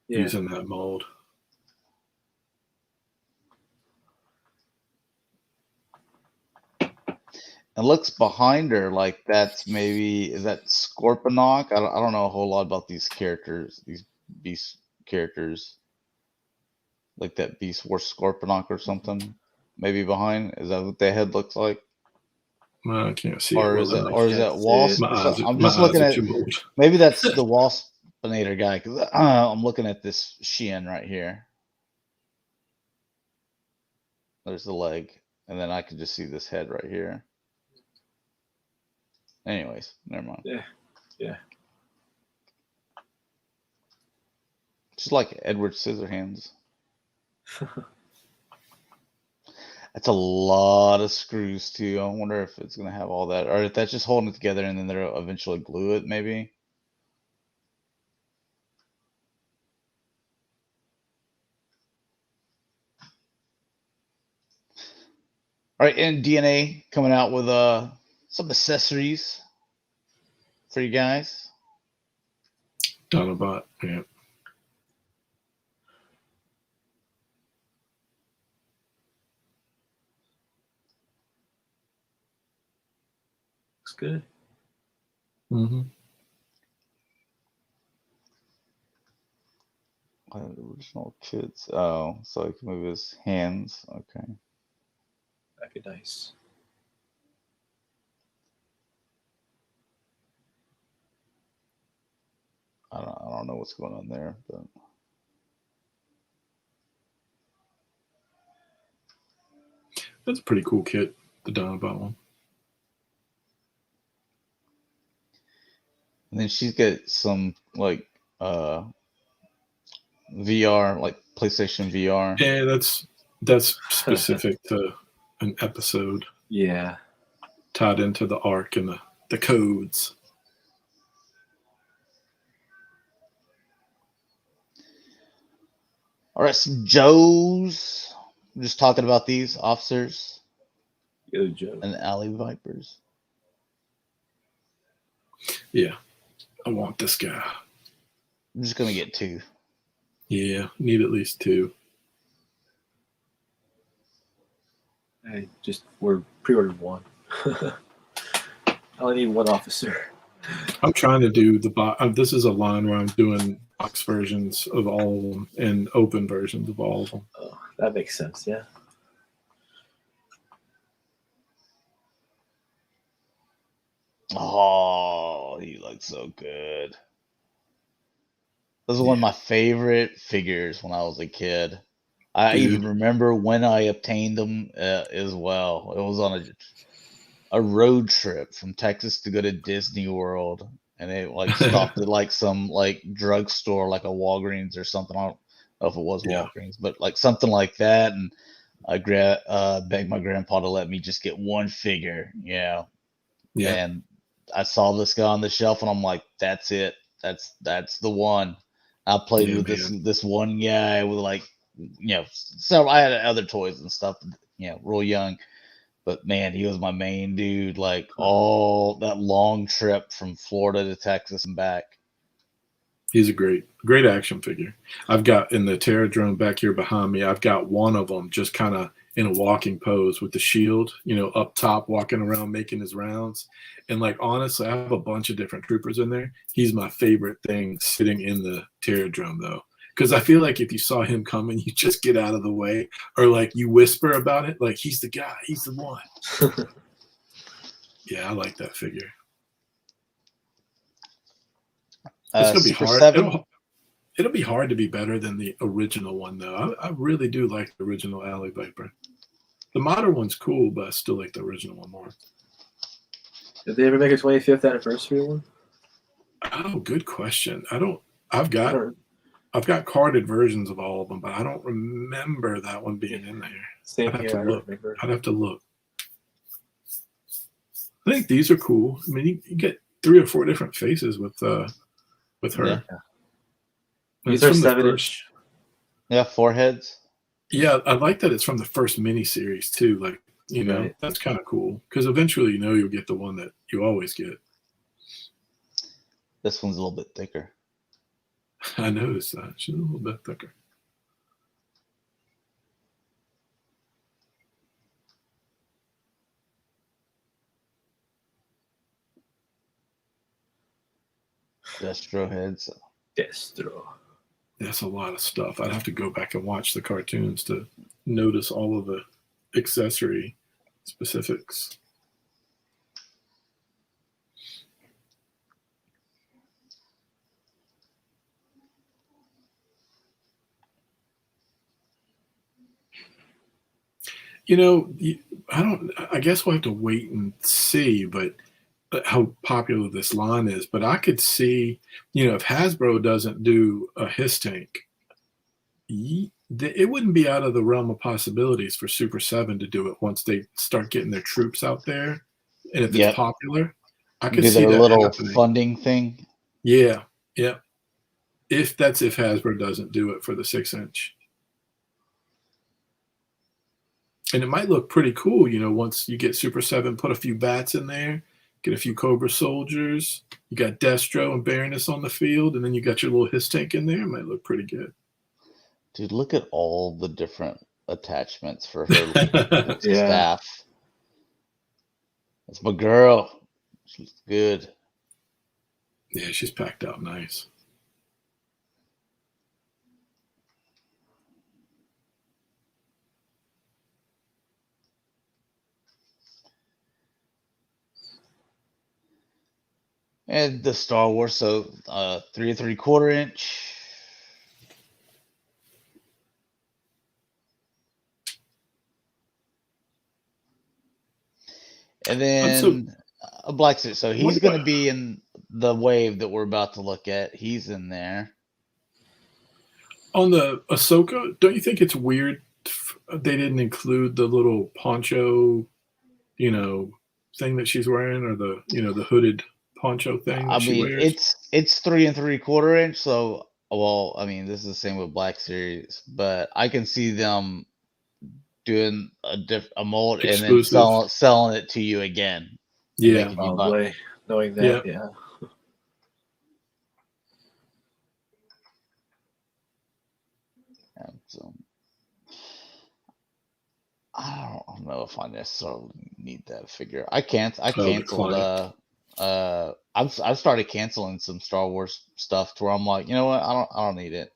using that mold. It looks behind her like that's is that Scorponok? I don't know a whole lot about these characters, these beast characters. like that Beast Wars Scorponok or something, maybe behind. Is that what the head looks like? Well, I can't see Or it. is Well it, enough. or is that Wasp? My Or eyes, something? I'm my just looking eyes are at. too old. Maybe that's the Waspinator guy. Because I'm looking at this Shin right here. There's the leg, and then I can just see this head right here. Anyways, never mind. Yeah. Just like Edward Scissorhands. That's a lot of screws too. I wonder if it's gonna have all that, or if that's just holding it together, and then they'll eventually glue it, maybe. All right, and DNA coming out with some accessories for you guys. Autobot. Yeah. Looks good. Mm-hmm. Original kits. Oh, so he can move his hands. Okay. That'd be nice. I don't know what's going on there, but That's a pretty cool kit, the Autobot one. and then she's got some like VR, like PlayStation VR. Yeah, that's specific to an episode Yeah. tied into the arc and the codes. All right, some Joes. I'm just talking about these officers Yo, Joe. and alley vipers. Yeah, I want this guy. I'm just gonna get 2. Yeah, need at least 2. We're pre-ordered 1. I only need 1 officer. I'm trying to do this is a line where I'm doing box versions of all of them and open versions of all of them. Oh, that makes sense. Yeah. Oh, he looks so good. This is one of my favorite figures when I was a kid. I even remember when I obtained them as well. It was on a road trip from Texas to go to Disney World, and it like stopped at like some like drugstore, like a Walgreens or something. I don't know if it was Walgreens, but like something like that. And I begged my grandpa to let me just get 1 figure. Yeah. And I saw this guy on the shelf, and I'm like, that's it. That's the one. I played with this one guy with like, so I had other toys and stuff, real young. But man, he was my main dude. Like all that long trip from Florida to Texas and back. He's a great action figure. I've got in the Shatrdrome back here behind me. I've got one of them just kind of in a walking pose with the shield, up top, walking around making his rounds. And like honestly, I have a bunch of different troopers in there. He's my favorite thing sitting in the Shatrdrome though. Because I feel like if you saw him coming, you just get out of the way, or like you whisper about it, like he's the guy, he's the one. Yeah, I like that figure. It's gonna be hard. It'll be hard to be better than the original one, though. I really do like the original Alley Viper. The modern one's cool, but I still like the original one more. Did they ever make a 25th anniversary one? Oh, good question. I've got carded versions of all of them, but I don't remember that one being in there. Same here. I don't remember. I'd have to look. I think these are cool. I mean, you get 3 or 4 different faces with her. Yeah. These are 7-inch. Yeah, 4 heads. Yeah, I like that it's from the first miniseries too. Like, Right. That's kind of cool because eventually, you'll get the one that you always get. This one's a little bit thicker. I noticed that. She's a little bit thicker. Destro heads. Destro. That's a lot of stuff. I'd have to go back and watch the cartoons to notice all of the accessory specifics. You know, I guess we'll have to wait and see, but how popular this line is. But I could see, if Hasbro doesn't do a His Tank, it wouldn't be out of the realm of possibilities for Super 7 to do it once they start getting their troops out there. And if it's popular, I could do see their that little happening. funding thing. Yeah. If Hasbro doesn't do it for the 6-inch. And it might look pretty cool, once you get Super 7, put a few bats in there, get a few Cobra soldiers, you got Destro and Baroness on the field, and then you got your little His Tank in there. It might look pretty good. Dude, look at all the different attachments for her staff. That's my girl. She's good. Yeah, she's packed out nice. And the Star Wars, so 3 3/4 inch. And then a black suit. So he's going to be in the wave that we're about to look at. He's in there. On the Ahsoka, don't you think it's weird they didn't include the little poncho, thing that she's wearing, or the hooded poncho thing that she wears? It's 3 3/4 inch. So, this is the same with Black Series, but I can see them doing a mold exclusive, and then selling it to you again. Yeah, probably. Knowing that, yeah. So I don't know if I necessarily need that figure. I canceled. I've started canceling some Star Wars stuff to where I'm like, you know what? I don't need it.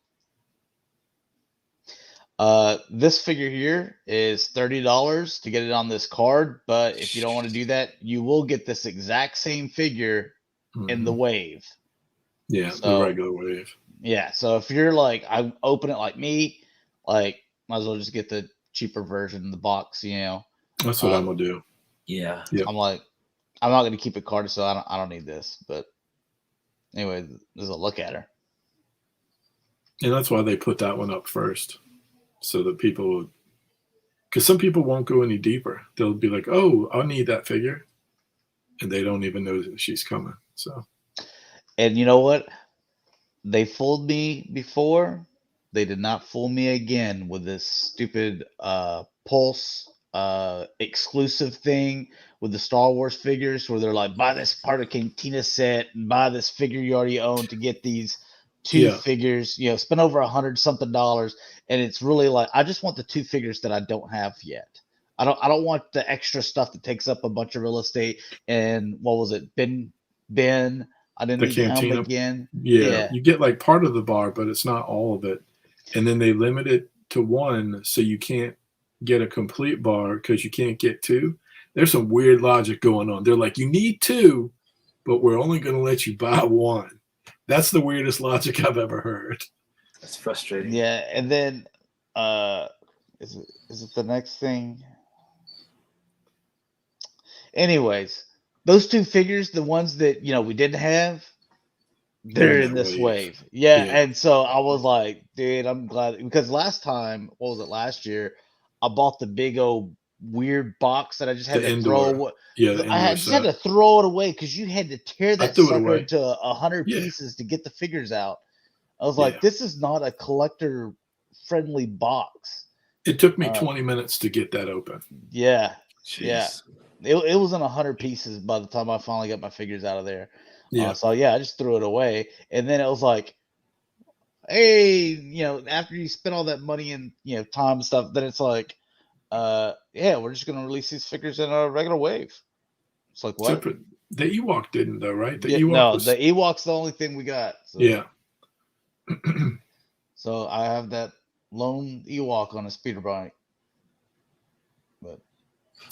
This figure here is $30 to get it on this card, but if you don't want to do that, you will get this exact same figure in the wave. Yeah, the regular wave. Yeah, so if you're like, I open it like me, like, might as well just get the cheaper version in the box, That's what I'm gonna do. Yeah. I'm like, I'm not gonna keep it carded, so I don't need this. But anyway, there's a look at her. And that's why they put that one up first. So that people, because some people won't go any deeper. They'll be like, oh, I need that figure. And they don't even know that she's coming. So, and you know what? They fooled me before. They did not fool me again with this stupid Pulse exclusive thing with the Star Wars figures where they're like, buy this part of Cantina set and buy this figure you already own to get these two figures, spend over $100-something, and it's really like, I just want the two figures that I don't have yet. I don't want the extra stuff that takes up a bunch of real estate. And what was it, Ben? I didn't need the helmet again. Yeah, you get like part of the bar, but it's not all of it. And then they limit it to one, so you can't get a complete bar because you can't get two. There's some weird logic going on. They're like, you need two, but we're only going to let you buy one. That's the weirdest logic I've ever heard. That's frustrating. Yeah, and then is it the next thing? Anyways, those two figures, the ones that we didn't have, they're in this wave. Yeah, and so I was like, dude, I'm glad, because last time, what was it, last year, I bought the big old weird box that I just had to throw away. I just had to throw it away because you had to tear that sucker into 100 pieces to get the figures out. I was like, this is not a collector friendly box. It took me 20 minutes to get that open. Yeah. Jeez. Yeah. It was in 100 pieces by the time I finally got my figures out of there. So I just threw it away. And then it was like, hey, after you spend all that money and time and stuff, then it's like, we're just gonna release these figures in a regular wave. It's like, what? So, the Ewok didn't though, right? The Ewok's the only thing we got. So. Yeah. So I have that lone Ewok on a speeder bike. But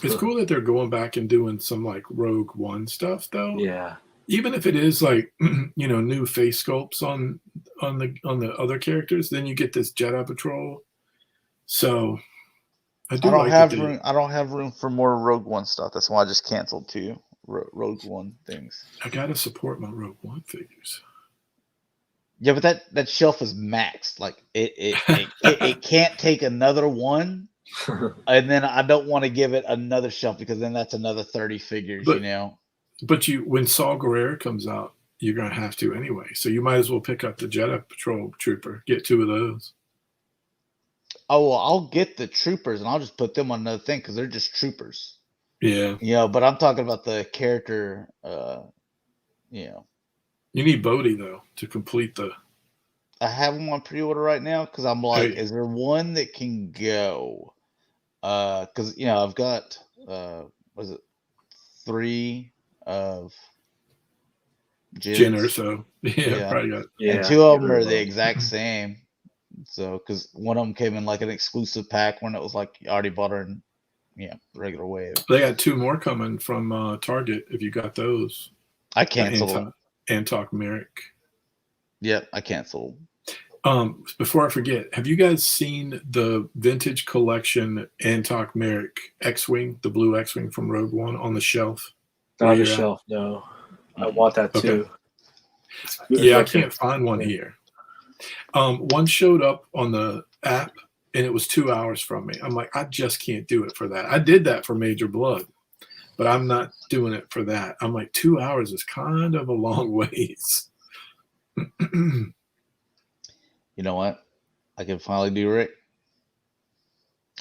It's cool that they're going back and doing some like Rogue One stuff, though. Yeah. Even if it is like new face sculpts on the other characters, then you get this Jedi Patrol. So I do like that room. I don't have room for more Rogue One stuff. That's why I just canceled 2 Rogue One things. I gotta support my Rogue One figures. Yeah, but that shelf is maxed. Like it can't take another one, and then I don't want to give it another shelf because then that's another 30 figures. But when Saw Gerrera comes out, you're gonna have to anyway. So you might as well pick up the Jedi Patrol Trooper. Get 2 of those. Oh well, I'll get the troopers and I'll just put them on another thing because they're just troopers. Yeah. But I'm talking about the character. You need Bodhi though to complete the. I have them on pre-order right now because I'm like, is there one that can go? Because I've got was it 3 of Jin or so. Yeah, probably got. Yeah, and 2 of them are the exact same. So, because one of them came in like an exclusive pack when it was like you already bought her in, regular wave. They got 2 more coming from Target. If you got those, I canceled them. Antok Merrick. Yep, I canceled. Before I forget, have you guys seen the vintage collection Antok Merrick X-wing, the blue X-wing from Rogue One, on the shelf? On the shelf, no. I want that too. Yeah, I can't find one here. One showed up on the app, and it was 2 hours from me. I'm like, I just can't do it for that. I did that for Major Blood, but I'm not doing it for that. I'm like, 2 hours is kind of a long ways. You know what? I can finally do, Rick.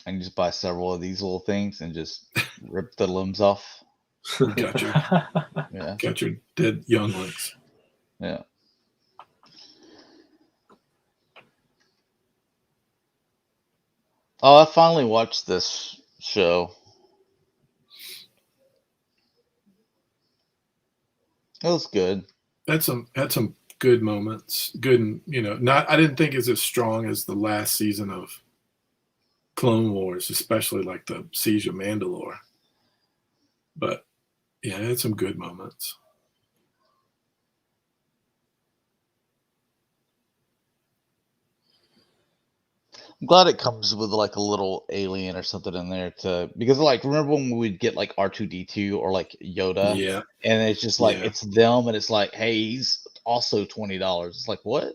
I can just buy several of these little things and just rip the limbs off. Got your dead younglings. Yeah. Oh, I finally watched this show. It was good. Had some good moments. Good, I didn't think it's as strong as the last season of Clone Wars, especially like the Siege of Mandalore. But yeah, it had some good moments. I'm glad it comes with like a little alien or something in there because like remember when we'd get like R2D2 or like Yoda, Yeah, and it's just like it's them, and it's like, hey, he's also $20. It's like, what?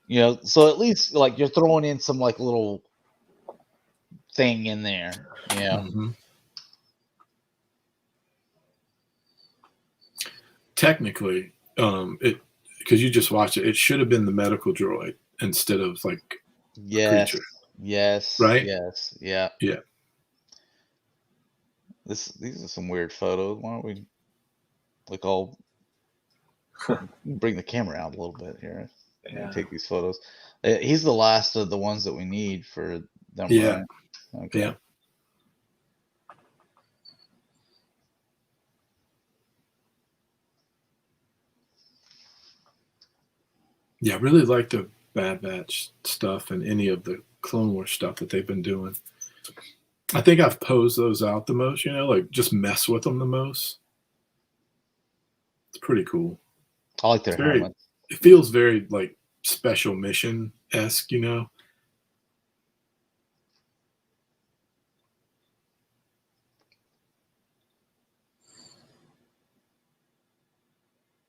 Yeah. So at least like you're throwing in some like little thing in there. Yeah. Mm-hmm. Technically, because you just watched it should have been the medical droid instead of like creature. Yes. Right? Yes. Yeah. Yeah. These are some weird photos. Why don't we like all bring the camera out a little bit here? Yeah. Take these photos. He's the last of the ones that we need for them. Yeah. Right? Okay. Yeah. Yeah, I really like the Bad Batch stuff and any of the Clone Wars stuff that they've been doing. I think I've posed those out the most, like just mess with them the most. It's pretty cool. I like their helmets. It feels very like special mission-esque,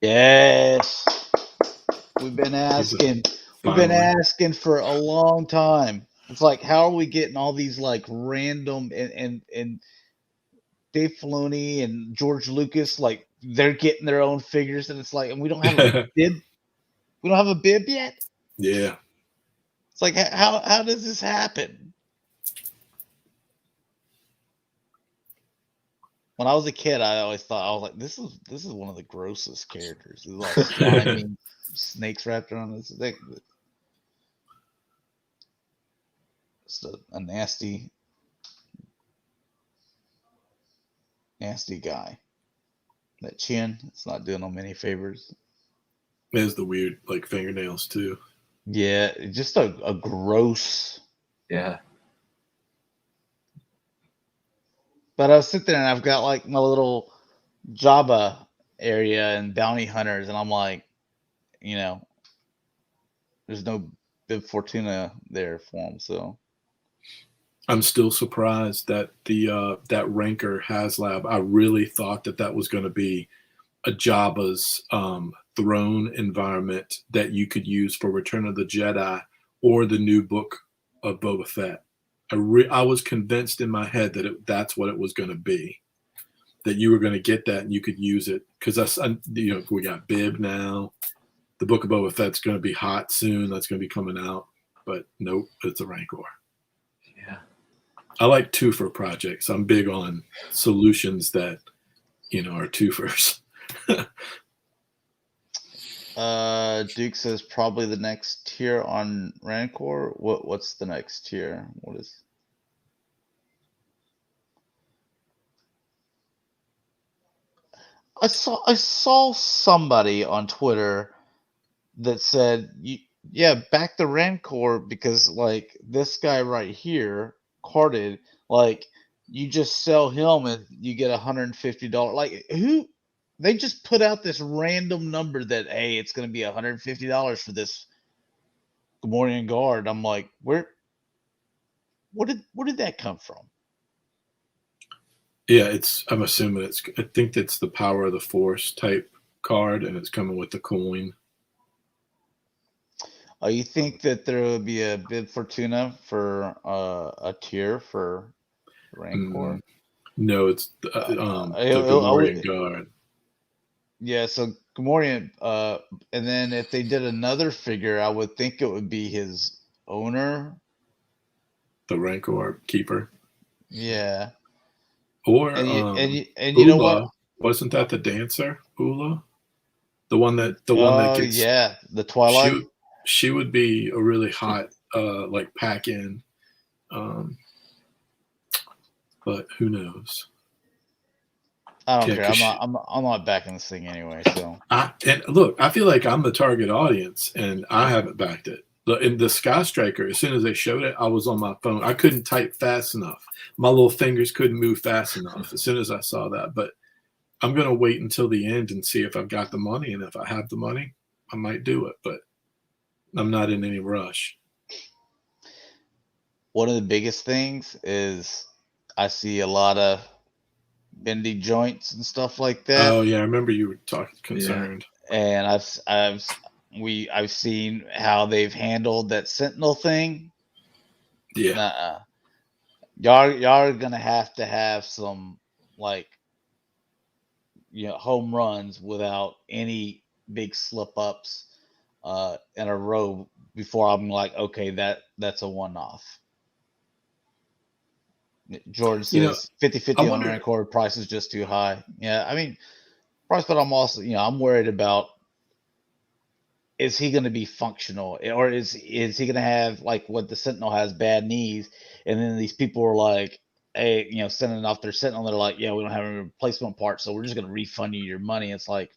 Yes. We've been asking. We've been asking for a long time. It's like, how are we getting all these like random and Dave Filoni and George Lucas, like they're getting their own figures, and it's like, and we don't have a bib. We don't have a bib yet. Yeah. It's like, how does this happen? When I was a kid, I always thought, I was like, this is one of the grossest characters. There's all slimy snakes wrapped around this thing. Just a nasty guy. That chin, it's not doing him any favors. There's the weird like fingernails too. Yeah, just a gross. Yeah. But I was sitting there and I've got like my little Jabba area and bounty hunters, and I'm like, you know, there's no Bib Fortuna there for them. So I'm still surprised that that Ranker HasLab. I really thought that was going to be a Jabba's throne environment that you could use for Return of the Jedi or the new book of Boba Fett. I was convinced in my head that that's what it was going to be. That you were going to get that and you could use it because we got Bib now. The book of Boba Fett's going to be hot soon. That's going to be coming out, but nope, it's a Rancor. Yeah. I like twofer projects. I'm big on solutions that are twofers. Duke says probably the next tier on Rancor. What's the next tier? What is? I saw somebody on Twitter that said, yeah, back the Rancor because like this guy right here, carded, like you just sell him and you get $150. Like who? They just put out this random number that hey, it's going to be $150 for this Gamorrean guard. I'm like, where did that come from? Yeah, I'm assuming I think it's the Power of the Force type card, and it's coming with the coin. You think that there will be a Bib Fortuna for a tier for Rancor? No, it's the Gamorrean guard. Yeah, so Gamorrean, and then if they did another figure, I would think it would be his owner. The Rancor keeper. Yeah. Or you know what? Wasn't that the dancer, Ula? The one that gets yeah, the Twilight. She would be a really hot like pack in. But who knows? I don't care. I'm not backing this thing anyway. So and look, I feel like I'm the target audience, and I haven't backed it. In the Sky Striker, as soon as they showed it, I was on my phone. I couldn't type fast enough. My little fingers couldn't move fast enough as soon as I saw that. But I'm going to wait until the end and see if I've got the money. And if I have the money, I might do it. But I'm not in any rush. One of the biggest things is I see a lot of bendy joints and stuff like that. Oh, yeah. I remember you were concerned. Yeah. And I've seen how they've handled that Sentinel thing. Yeah. Y'all are gonna have to have some like home runs without any big slip ups in a row before I'm like, okay, that's a one off. Jordan says 50-50 on Rancor, price is just too high. Yeah, I mean price, but I'm also I'm worried about, is he going to be functional, or is he going to have like what the Sentinel has, bad knees, and then these people are like, hey, sending off their Sentinel, they're like, yeah, we don't have any replacement parts, so we're just going to refund you your money. It's like,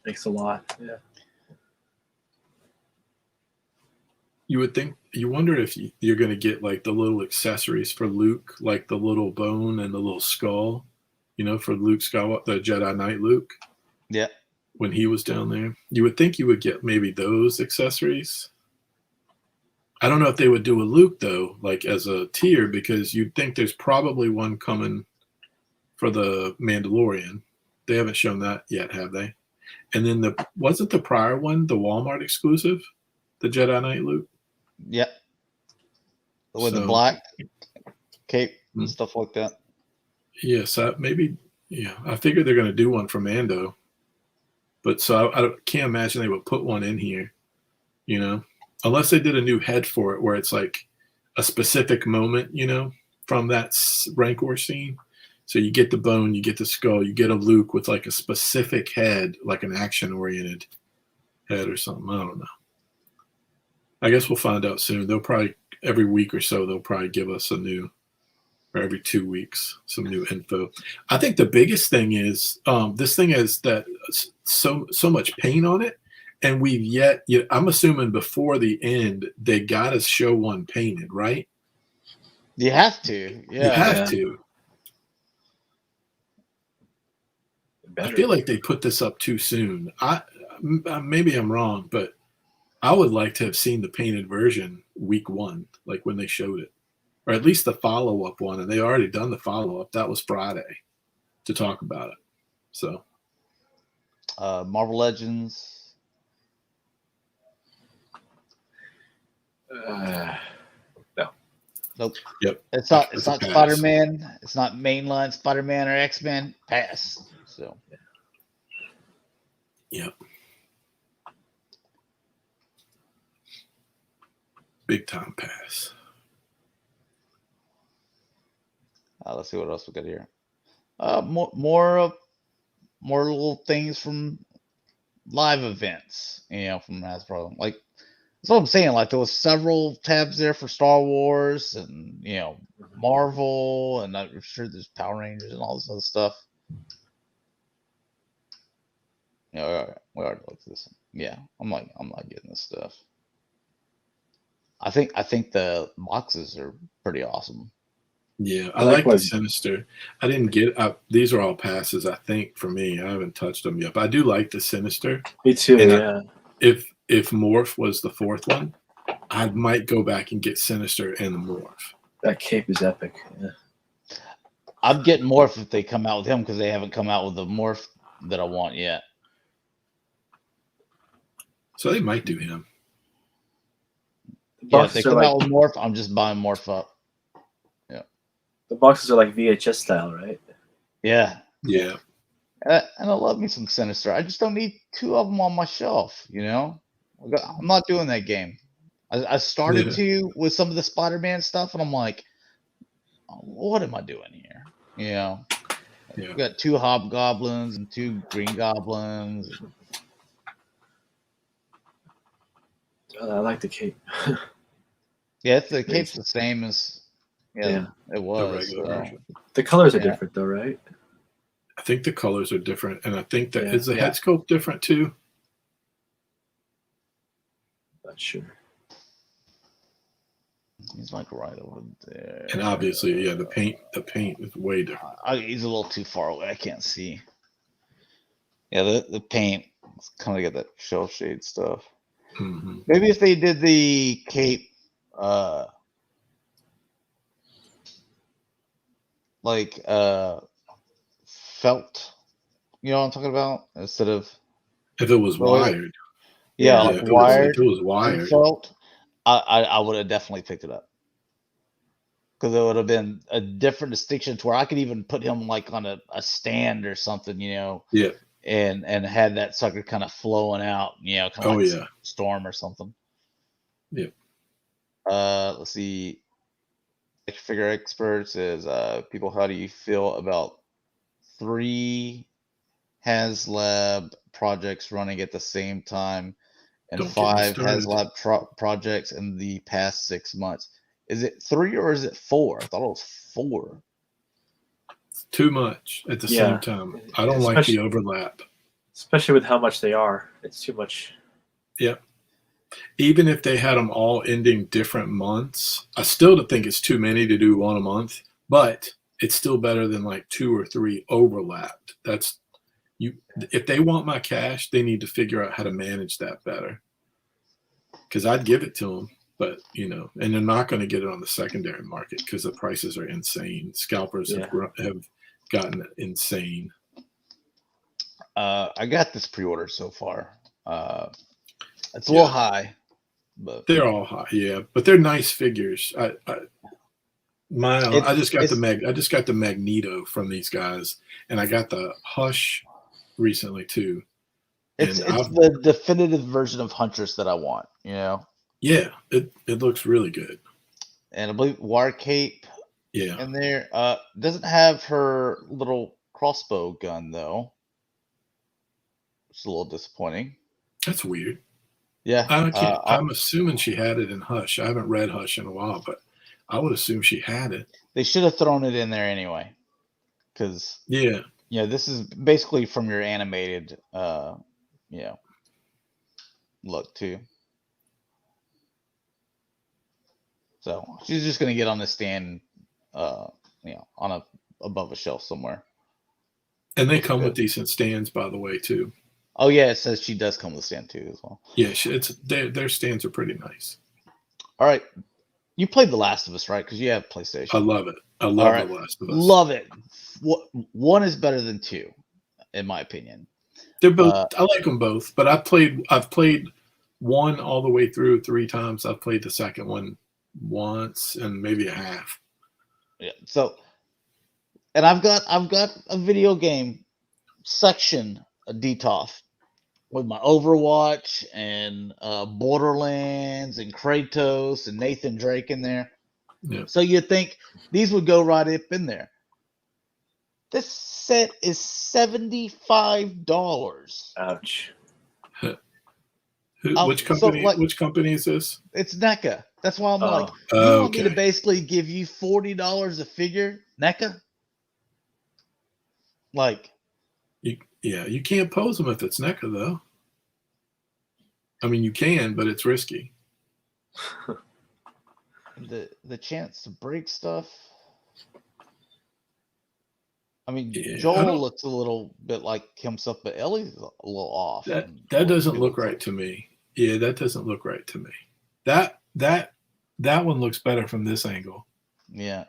thanks a lot. Yeah. You would think, you wonder if you're going to get like the little accessories for Luke, like the little bone and the little skull, for Luke Skywalker, the Jedi Knight Luke. Yeah. When he was down there, you would think you would get maybe those accessories. I don't know if they would do a Luke though, like as a tier, because you'd think there's probably one coming for the Mandalorian. They haven't shown that yet, have they? And then wasn't the prior one the Walmart exclusive, the Jedi Knight Luke? Yep. With the black cape and stuff like that. Yes, I figured they're going to do one for Mando. But so I can't imagine they would put one in here, unless they did a new head for it where it's like a specific moment, from that Rancor scene. So you get the bone, you get the skull, you get a Luke with like a specific head, like an action-oriented head or something. I don't know. I guess we'll find out soon. They'll probably, every week or so, they'll probably give us or every 2 weeks, some new info. I think the biggest thing is this thing has that so much paint on it And I'm assuming before the end, they got to show one painted, right? You have to. Yeah. You have to. Better. I feel like they put this up too soon. Maybe I'm wrong, but I would like to have seen the painted version week 1, like when they showed it, or at least the follow-up one. And they already done the follow-up. That was Friday to talk about it. So, Marvel Legends. No. Nope. Yep. It's not That's a pass. Spider-Man. It's not mainline Spider-Man or X-Men. Pass. So. Yep. Big time pass. Let's see what else we got here. More little things from live events. From Hasbro. Like that's what I'm saying. Like there was several tabs there for Star Wars and Marvel, and I'm sure there's Power Rangers and all this other stuff. We already looked at this. Yeah, I'm not getting this stuff. I think the boxes are pretty awesome. Yeah, I like the Sinister. I didn't get these are all passes, I think, for me. I haven't touched them yet, but I do like the Sinister. Me too. And if Morph was the 4th one, I might go back and get Sinister and the Morph. That cape is epic. Yeah. I'm getting Morph if they come out with him because they haven't come out with the Morph that I want yet. So they might do him. Yeah, if they come out with Morph, I'm just buying Morph up. Yeah. The boxes are like VHS style, right? Yeah. Yeah. And I love me some Sinister. I just don't need 2 of them on my shelf, I'm not doing that game. I started to with some of the Spider-Man stuff, and I'm like, what am I doing here? Yeah. We got 2 Hobgoblins and 2 Green Goblins. I like the cape. Yeah, the cape's the same as it was. The regular version. The colors are different though, right? I think the colors are different, and I think that is the head sculpt different too. Not sure. He's like right over there. And obviously, the paint is way different. He's a little too far away. I can't see. Yeah, the paint kind of got that shell shade stuff. Mm-hmm. Maybe if they did the cape, felt, you know what I'm talking about? Instead of if it was wired. Like wired. If it was wired. Felt, I would have definitely picked it up. Because it would have been a different distinction to where I could even put him like on a stand or something, Yeah. And had that sucker kind of flowing out, kind of like Storm or something. Yep. Let's see. Action figure experts is people. How do you feel about 3 HasLab projects running at the same time, and 5 HasLab projects in the past 6 months? Is it 3 or is it 4? I thought it was 4. Too much at the same time. I don't like the overlap. Especially with how much they are. It's too much. Yep. Even if they had them all ending different months, I still don't think it's too many to do 1 a month, but it's still better than like 2 or 3 overlapped. If they want my cash, they need to figure out how to manage that better. Because I'd give it to them, but and they're not going to get it on the secondary market because the prices are insane. Scalpers have gotten insane. I got this pre-order so far. It's a little high, but they're all high, but they're nice figures. I just got the Magneto from these guys, and I got the Hush recently too. It's the definitive version of Huntress that I want. Yeah, it looks really good. And I believe War Cape. In there, doesn't have her little crossbow gun though. It's a little disappointing. That's weird. Yeah, I'm assuming she had it in Hush. I haven't read Hush in a while, but I would assume she had it. They should have thrown it in there anyway, because this is basically from your animated, look too. So she's just gonna get on the stand, on above a shelf somewhere. And they Looks come good. with decent stands, by the way, too. Oh yeah, it says she does come with a stand too as well. Yeah, their stands are pretty nice. All right, you played The Last of Us, right? Because you have PlayStation. I love it. I All love right. The Last of Us. Love it. One is better than two, in my opinion. They're both. I like them both, but I've played one all the way through 3 times. I've played the second one once and maybe a half. Yeah. So, and I've got a video game section, a DTOF, with my Overwatch and Borderlands and Kratos and Nathan Drake in there. Yeah. So you'd think these would go right up in there. This set is $75. Ouch. Which company? Which company is this? It's NECA. That's why I'm like, you want me to basically give you $40 a figure, NECA? Like, you can't pose them if it's NECA though. I mean, you can, but it's risky. the chance to break stuff. I mean, Yeah, Joel looks a little bit like himself, but Ellie's a little off. That doesn't look right to me. Yeah, that doesn't look right to me. That one looks better from this angle. Yeah.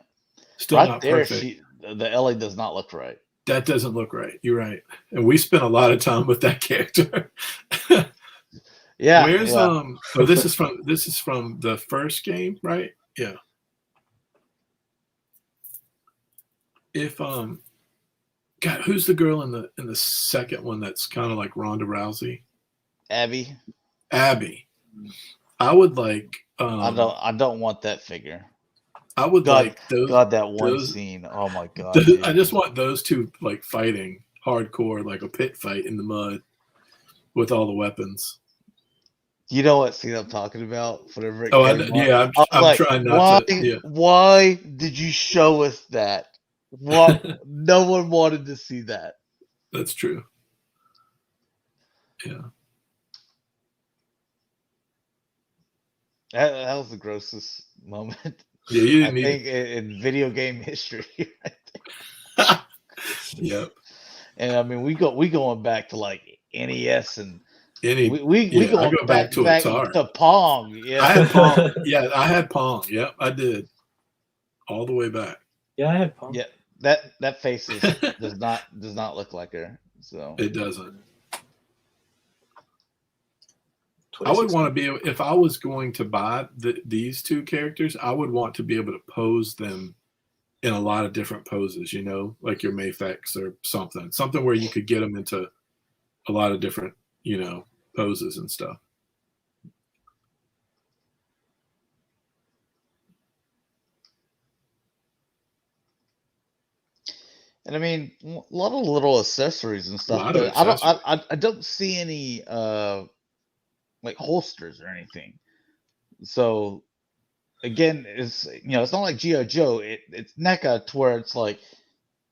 Still right not there, perfect. the Ellie does not look right. That doesn't look right. You're right. And we spent a lot of time with that character. Yeah. Where's this is from the first game, right? Yeah. If God, who's the girl in the second one that's kind of like Ronda Rousey? Abby. I would like I don't want that figure. I would like those. God, that one scene. Oh my God. I just want those two like fighting hardcore, like a pit fight in the mud with all the weapons. You know what scene I'm talking about? Whatever. I'm trying not to. Yeah. Why did you show us that? What? No one wanted to see that. That's true. Yeah. That was the grossest moment. Yeah, you didn't think in video game history. Yep. And I mean, we going back to like NES and we I go back to Atari. To Pong. Yeah, I had Pong. Yeah, I had Pong. Yep, I did. All the way back. Yeah, I had Pong. Yeah, that face does not look like her. So it doesn't. I would want to be able, if I was going to buy these two characters, I would want to be able to pose them in a lot of different poses, you know, like your Mafex or something where you could get them into a lot of different, you know, poses and stuff. And I mean, a lot of little accessories and stuff. But I don't see any like holsters or anything. So again, it's it's not like G.I. Joe. It's NECA to where it's like,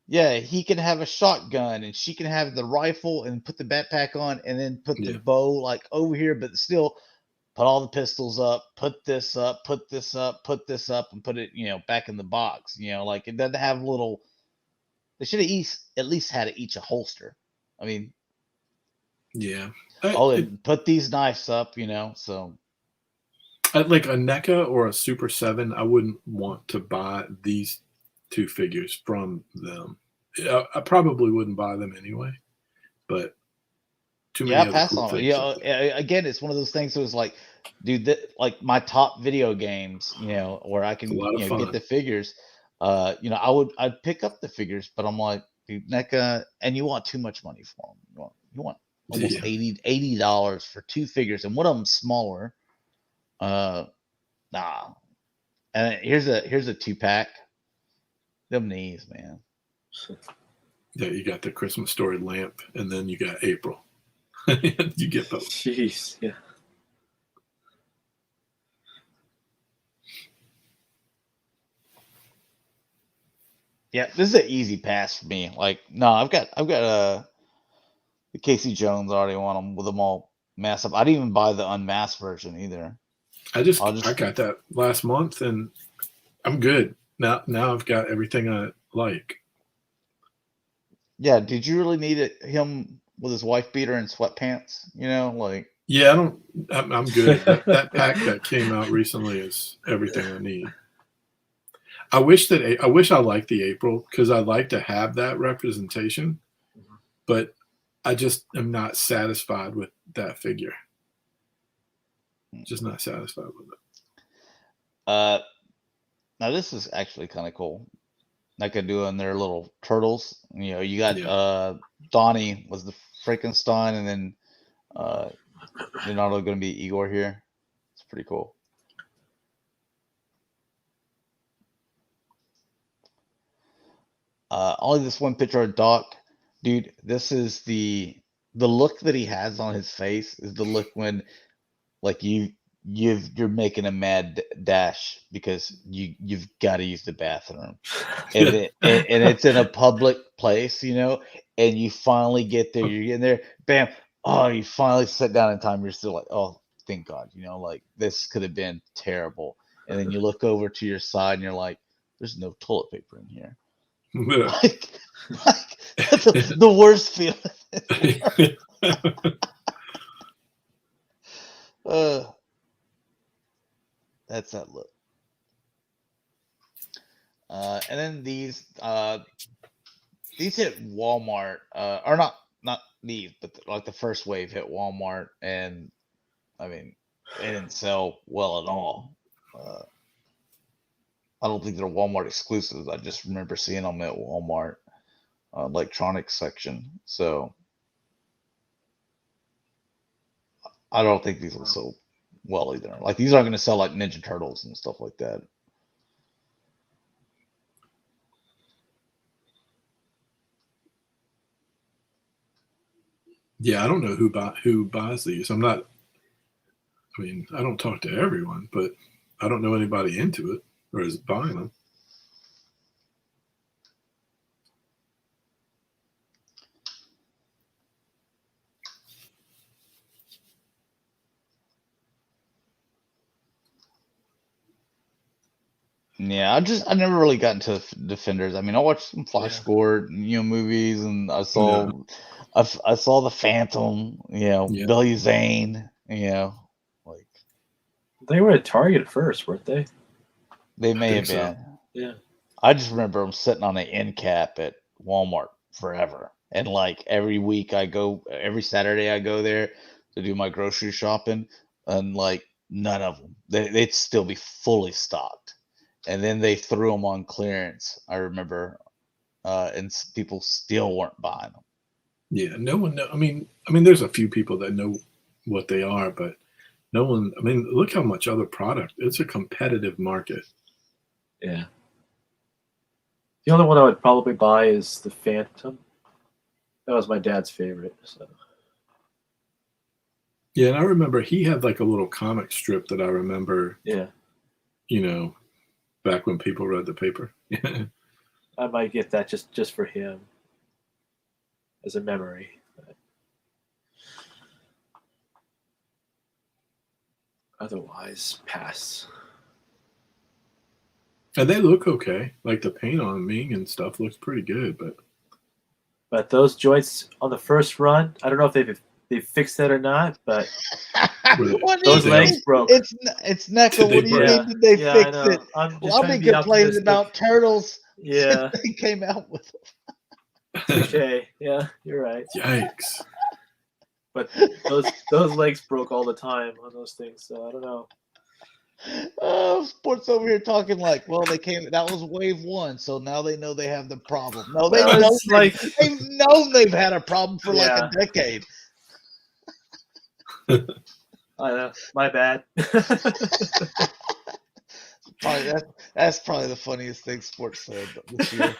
yeah, he can have a shotgun and she can have the rifle and put the backpack on and then put the bow like over here, but still put all the pistols up, put this up, put this up, put this up, and put it, back in the box. Like it doesn't have little. They should have at least had each a holster. I mean, yeah. And put these knives up, so. Like a NECA or a Super 7, I wouldn't want to buy these two figures from them. I probably wouldn't buy them anyway, but too many pass on. Again, it's one of those things that was like, dude, like my top video games, where I can get the figures. I'd pick up the figures, but I'm like, dude, NECA, and you want too much money for them. You want almost $80 for two figures, and one of them smaller. Nah. And here's a 2-pack. Them knees, man. Yeah, you got the Christmas Story lamp, and then you got April. You get both. Jeez, yeah. Yeah, this is an easy pass for me. Like, no, I've got the Casey Jones already want them with them all mask up. I didn't even buy the unmasked version either. I got that last month and I'm good. Now I've got everything I like. Yeah, did you really need him with his wife beater and sweatpants? You know, like. Yeah, I'm good. That pack that came out recently is everything I need. I wish I liked the April because I like to have that representation, but I just am not satisfied with that figure. Just not satisfied with it. Now this is actually kind of cool. Like I do in their little turtles. You know, you got Donnie was the Frankenstein, and then Leonardo going to be Igor here. It's pretty cool. Only this one picture of Doc, dude. This is the look that he has on his face is the look when, like you're making a mad dash because you've got to use the bathroom, and it's in a public place, you know, and you finally get there. You're getting there, bam. Oh, you finally sit down in time. You're still like, oh, thank God, you know, like this could have been terrible. And then you look over to your side and you're like, there's no toilet paper in here. like that's the worst feeling. That's that look. And then these hit Walmart, or not these, but like the first wave hit Walmart, and I mean, they didn't sell well at all. I don't think they're Walmart exclusives. I just remember seeing them at Walmart electronics section. So I don't think these will sell well either. Like these aren't going to sell like Ninja Turtles and stuff like that. Yeah, I don't know who buys these. I mean, I don't talk to everyone, but I don't know anybody into it or is buying them. Yeah, I never really got into Defenders. I mean, I watched some Flash Gordon, movies, and I saw the Phantom, Billy Zane, like they were at Target at first, weren't they? They may have been. So. Yeah. I just remember them sitting on an end cap at Walmart forever, and like every Saturday I go there to do my grocery shopping, and like none of them, they'd still be fully stocked. And then they threw them on clearance, I remember, and people still weren't buying them. Yeah, no one knows. I mean, there's a few people that know what they are, but no one. I mean, look how much other product. It's a competitive market. Yeah. The only one I would probably buy is the Phantom. That was my dad's favorite. So. Yeah, and I remember he had like a little comic strip that I remember. Yeah. Back when people read the paper. I might get that just for him as a memory. Otherwise, pass. And they look okay. Like the paint on Ming and stuff looks pretty good, but those joints on the first run, I don't know if they've fixed that or not, but those legs broke. It's NECA. What do you mean did they fix it? I've been complaining about Turtles. Yeah. They came out with them. Touché. Yeah, you're right. Yikes. But those legs broke all the time on those things, so I don't know. Oh, Sports over here talking like, well, that was wave one, so now they know they have the problem. No, they've known they've had a problem for like a decade. I know. My bad. That's probably the funniest thing Sports said this year.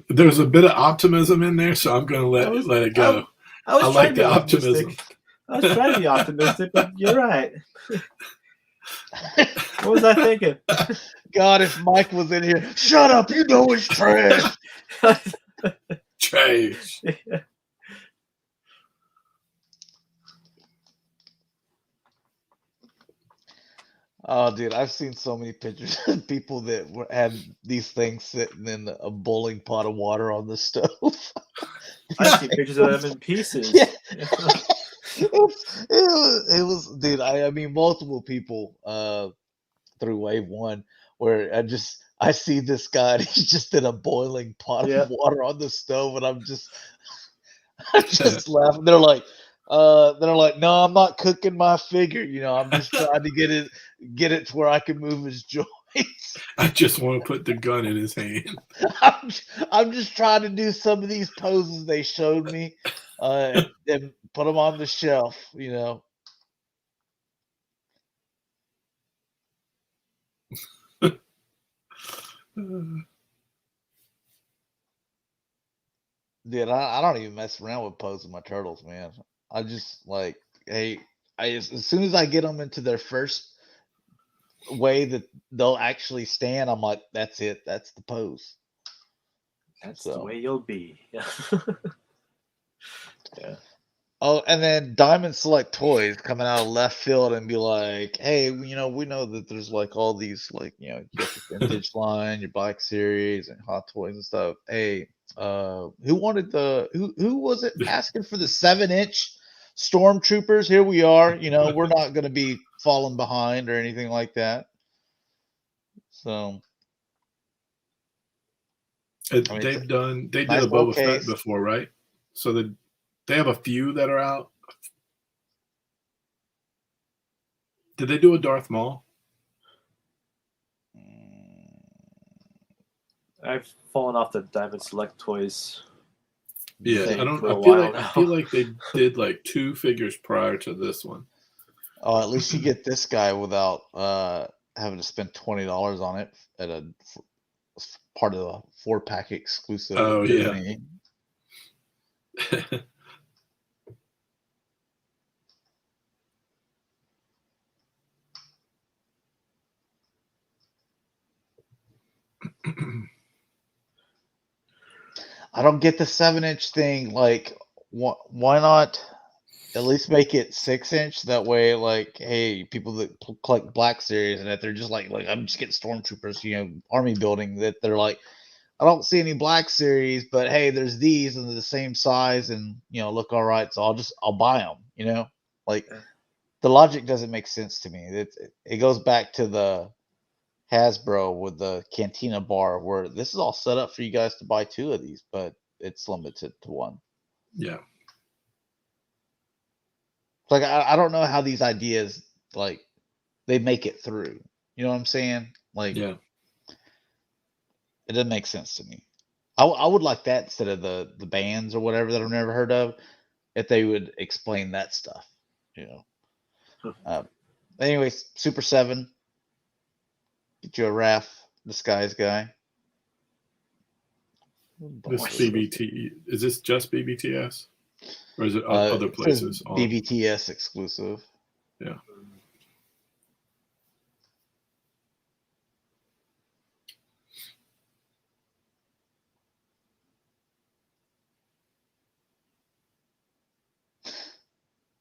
There's a bit of optimism in there, so I'm going to let it go. I like the optimism. I was trying to be optimistic, but you're right. What was I thinking? God, if Mike was in here, shut up! You know it's trash. Trash. Yeah. Oh, dude, I've seen so many pictures of people that had these things sitting in a boiling pot of water on the stove. I've seen pictures of them in pieces. Yeah. It was, dude. I mean, multiple people through wave one where I see this guy and he's just in a boiling pot Yeah. of water on the stove, and I'm just laughing. They're like, no, I'm not cooking my figure. You know, I'm just trying to get it to where I can move his joints. I just want to put the gun in his hand. I'm just trying to do some of these poses they showed me, and put them on the shelf. You know. Dude, I don't even mess around with posing my turtles, man. I just like, hey, as soon as I get them into their first way that they'll actually stand, I'm like, that's it. That's the pose. That's the way you'll be. Yeah. Yeah. Oh, and then Diamond Select Toys coming out of left field and be like, hey, you know, we know that there's like all these, like, you know, you got your vintage line, your Black Series, and Hot Toys and stuff. Hey, who was it asking for the 7-inch Stormtroopers? Here we are. You know, we're not going to be falling behind or anything like that. So they did a Boba Fett before, right? So they have a few that are out. Did they do a Darth Maul? I've fallen off the Diamond Select Toys. Yeah, I feel like they did like 2 figures prior to this one. Oh, at least you get this guy without having to spend $20 on it at a part of the 4-pack exclusive. Oh yeah. I don't get the 7-inch thing. Like, why not at least make it 6-inch? That way, like, hey, people that collect Black Series and that they're just like I'm just getting Stormtroopers, you know, army building, that they're like, I don't see any Black Series, but hey, there's these and they're the same size and, you know, look all right, so I'll buy them. You know, like, the logic doesn't make sense to me. It goes back to the Hasbro with the Cantina bar, where this is all set up for you guys to buy 2 of these, but it's limited to 1. Yeah. Like, I don't know how these ideas, like, they make it through. You know what I'm saying? Like, yeah, it doesn't make sense to me. I would like that instead of the bands or whatever that I've never heard of, if they would explain that stuff. You know. Anyways, Super 7. Get you a Raph, Disguise guy. This BBT, is this just BBTS? Or is it other places? BBTS exclusive. Yeah.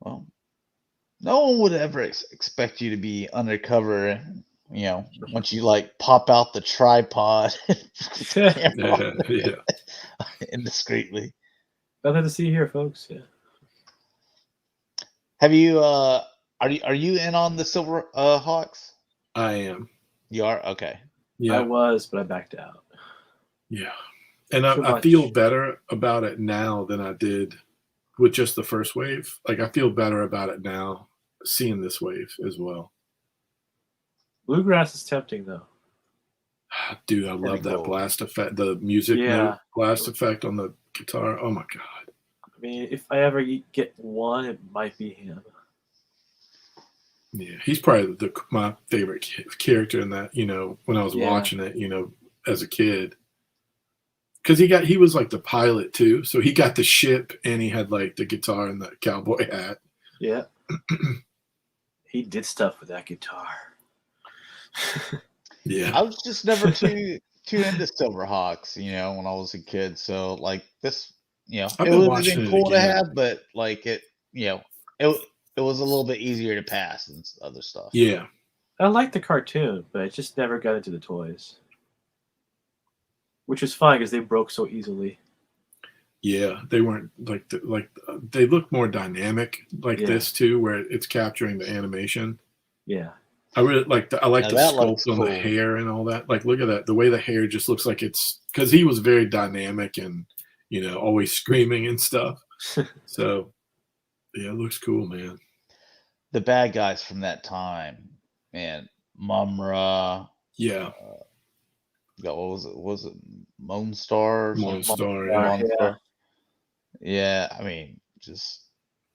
Well, no one would ever expect you to be undercover, you know, once you like pop out the tripod indiscreetly. Nothing to see here, folks. Yeah. Have you are you in on the Silver Hawks? I am. You are? Okay. Yeah. I was, but I backed out. Yeah. And I feel better about it now than I did with just the first wave. Like, I feel better about it now seeing this wave as well. Bluegrass is tempting, though. Dude, I love that blast effect, the music note blast effect on the guitar. Oh my god. I mean, if I ever get one, it might be him. Yeah, he's probably my favorite character in that, you know, when I was watching it, you know, as a kid. Because he was like the pilot too. So he got the ship and he had like the guitar and the cowboy hat. Yeah. He did stuff with that guitar. Yeah. I was just never too into Silverhawks, you know, when I was a kid. So like this, you know, it would have been cool to have, but like it, you know, it was a little bit easier to pass than other stuff. Yeah. I liked the cartoon, but it just never got into the toys, which is fine because they broke so easily. Yeah, they weren't they look more dynamic like Yeah. this too, where it's capturing the animation. Yeah. I really like the Now the that looks sculpt on the cool. hair and all that. Like, look at that. The way the hair just looks like it's because he was very dynamic and always screaming and stuff. So yeah, it looks cool, man. The bad guys from that time, man. Mumra. Yeah, What was it? Was it Moonstar? Or something? Morningstar. Yeah. Monstar. Yeah, I mean, just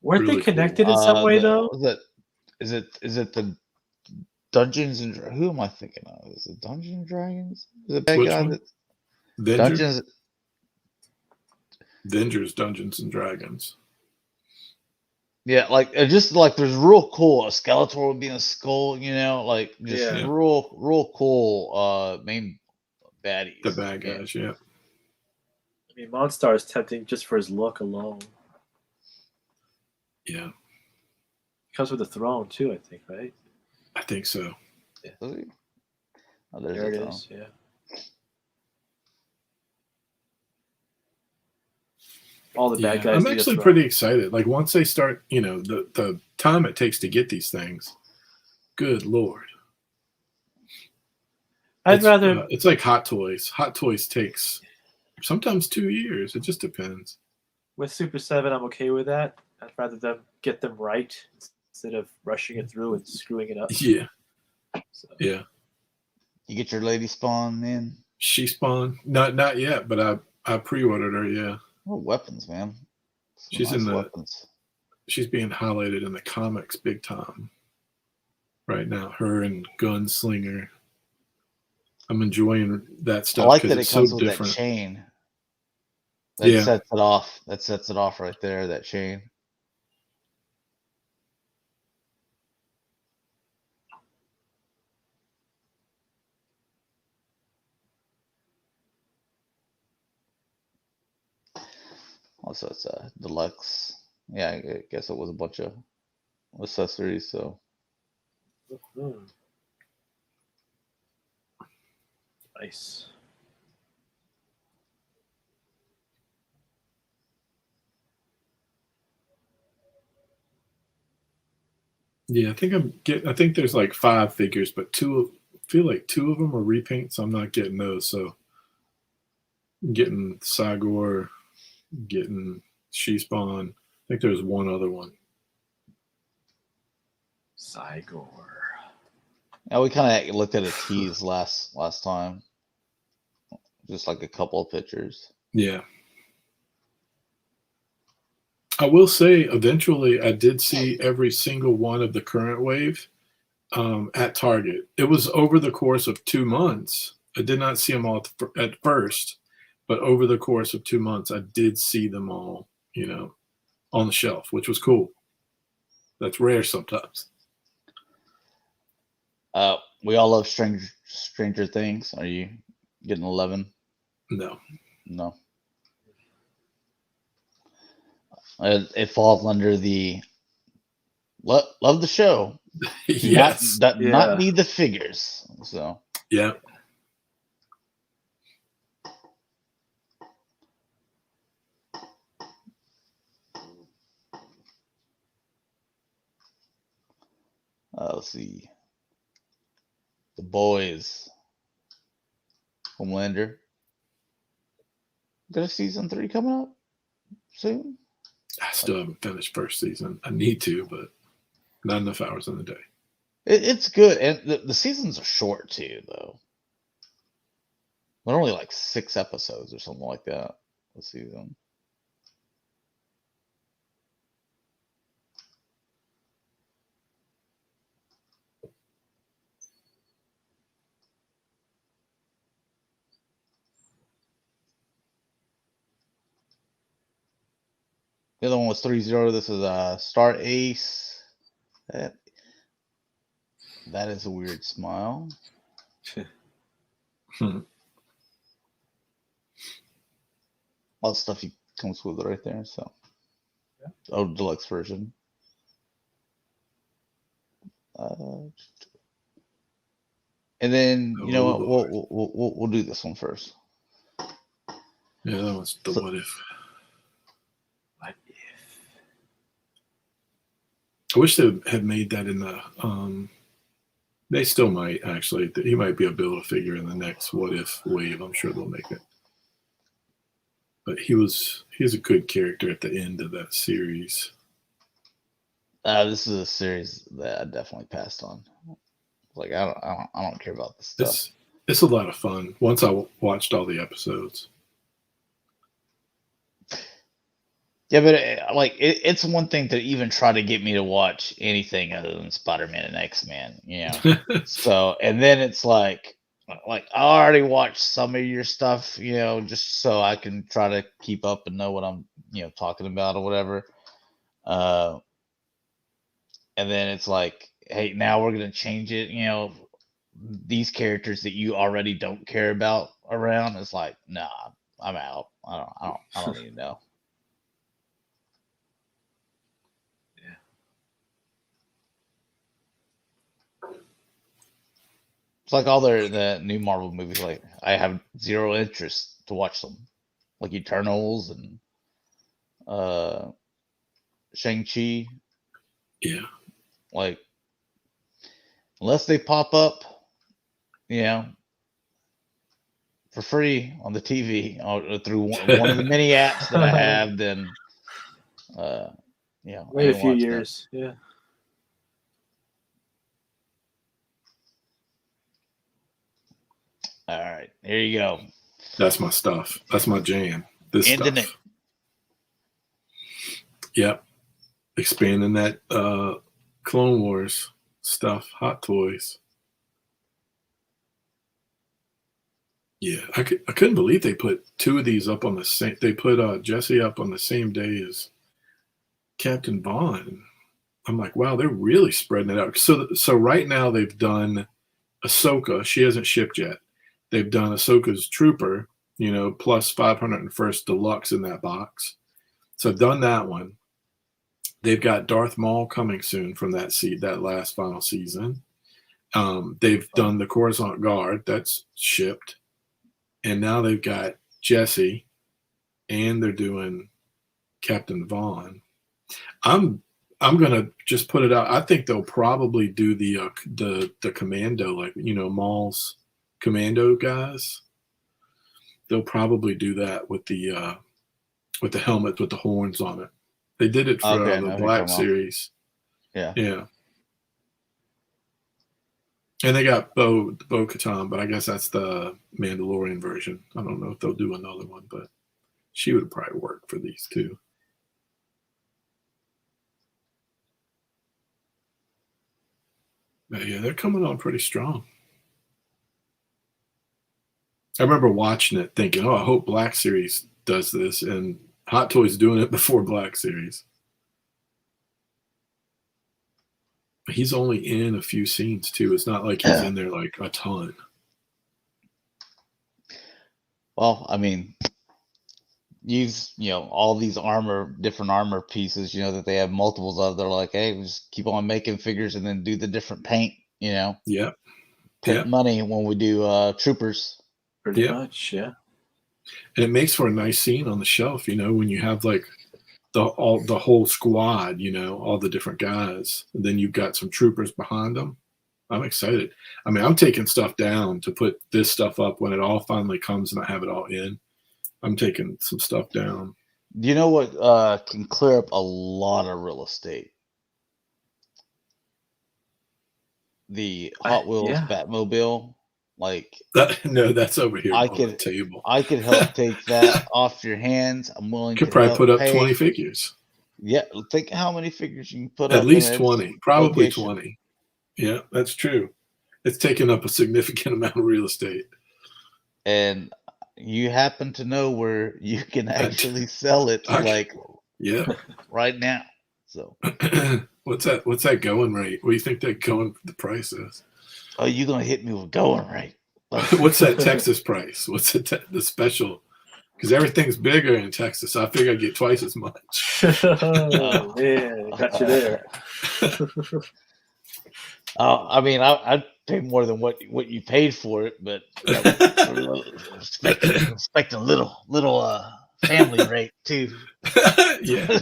Weren't Really they connected in some way though? is it the Dungeons and who am I thinking of? Is it Dungeons and Dragons? Is it that Which guy one? that Venger? Dungeons? Venger's Dungeons and Dragons. Yeah, like it just like there's real cool. A Skeletor would be in a skull, like just Yeah. real cool main baddies. The bad guys, yeah. I mean, Monstar is tempting just for his look alone. Yeah, Comes with a throne too, I think, right? I think so. Oh, there's There it the is. Yeah. All the bad guys. I'm need a actually throne. pretty excited. Like once they start, the time it takes to get these things. Good Lord. I'd rather It's like Hot Toys. Hot Toys takes sometimes 2 years. It just depends. with Super 7, I'm okay with that. I'd rather them get them right instead of rushing it through and screwing it up. Yeah, So, yeah. You get your lady spawn in. She spawned. Not yet, but I pre-ordered her. Yeah, Oh, weapons, man. Some she's in the. weapons. She's being highlighted in the comics big time right now. Her and Gunslinger. I'm enjoying that stuff. I like that it it's comes so with different. that chain. That Yeah. sets it off. That sets it off right there. That chain. Also, it's a deluxe. Yeah, I guess it was a bunch of accessories. So nice. Yeah, I think there's like 5 figures, but feel like 2 of them are repaints. I'm not getting those. So I'm getting Sagor, getting She-Spawn. I think there's one other one. Cygor. yeah, we kind of looked at a tease last time. Just like a couple of pictures. Yeah. I will say, eventually, I did see every single one of the current wave at Target. It was over the course of 2 months. I did not see them all at first, but over the course of 2 months, I did see them all, on the shelf, which was cool. That's rare sometimes. We all love Stranger Things. Are you getting 11? No. No. It falls under the love the show. Yes. Not need the figures. So Yeah. let's see. The Boys. Homelander. Got a season 3 coming up soon. I still haven't finished first season. I need to, but not enough hours in the day. It's good, and the seasons are short too, though. They're only like 6 episodes or something like that. This season. The other one was 3-0. This is Star Ace. That is a weird smile. All the stuff he comes with right there. So, deluxe version. And then you know Oh, what? We'll do this one first. Yeah, that was the what if. What if? I wish they had made that in the. They still might actually. He might be a Build-A-Figure in the next what if wave. I'm sure they'll make it. But he's a good character at the end of that series. This is a series that I definitely passed on. Like I don't care about this stuff. It's a lot of fun. Once I watched all the episodes. Yeah, but it's one thing to even try to get me to watch anything other than Spider-Man and X-Men, you know. So, and then it's like I already watched some of your stuff, you know, just so I can try to keep up and know what I'm, you know, talking about or whatever. And then it's like, hey, now we're gonna change it, you know, these characters that you already don't care about around. It's like, nah, I'm out. I don't need to know. It's like all the new Marvel movies. Like I have zero interest to watch them, like Eternals and Shang-Chi. Yeah. Like unless they pop up, you know, for free on the TV or through one of the many apps that I have, then you know, Wait a few years. That. Yeah. All right, here you go. That's my stuff. That's my jam. This Ending stuff. Yep. Expanding that Clone Wars stuff, Hot Toys. Yeah, I couldn't believe they put two of these up on the same. They put Jesse up on the same day as Captain Vaughn. I'm like, wow, they're really spreading it out. So right now they've done Ahsoka. She hasn't shipped yet. They've done Ahsoka's Trooper, you know, plus 501st Deluxe in that box. So I've done that one. They've got Darth Maul coming soon from that last final season. They've done the Coruscant Guard. That's shipped. And now they've got Jesse, and they're doing Captain Vaughn. I'm gonna just put it out. I think they'll probably do the commando, like, you know, Maul's commando guys. They'll probably do that with the helmet with the horns on it. They did it for the Black series. Yeah. Yeah. And they got Bo-Katan, but I guess that's the Mandalorian version. I don't know if they'll do another one, but she would probably work for these two. But yeah, they're coming on pretty strong. I remember watching it thinking, oh, I hope Black Series does this, and Hot Toys doing it before Black Series. He's only in a few scenes too. It's not like he's in there like a ton. Well, I mean, use, you know, all these different armor pieces, you know, that they have multiples of. They're like, hey, we just keep on making figures and then do the different paint, you know. Yep. Print money when we do Troopers. Pretty much, yeah. And it makes for a nice scene on the shelf, you know, when you have like the whole squad, you know, all the different guys, and then you've got some troopers behind them. I'm excited. I mean, I'm taking stuff down to put this stuff up when it all finally comes and I have it all in. I'm taking some stuff down. You know what can clear up a lot of real estate? The Hot Wheels Batmobile. Like no, that's over here on the table. I could help take that off your hands. I'm willing to probably put up 20 figures. Yeah, think how many figures you can put up. At least 20, probably 20. Yeah, that's true. It's taking up a significant amount of real estate. And you happen to know where you can actually sell it right now. So what's that going rate? What do you think that the price is? Oh, you're gonna hit me with going rate. What's that Texas price? What's the special? Because everything's bigger in Texas. So I figure I'd get twice as much. Oh man, got you there. I mean, I'd pay more than what you paid for it, but expecting a little family rate too. Yeah.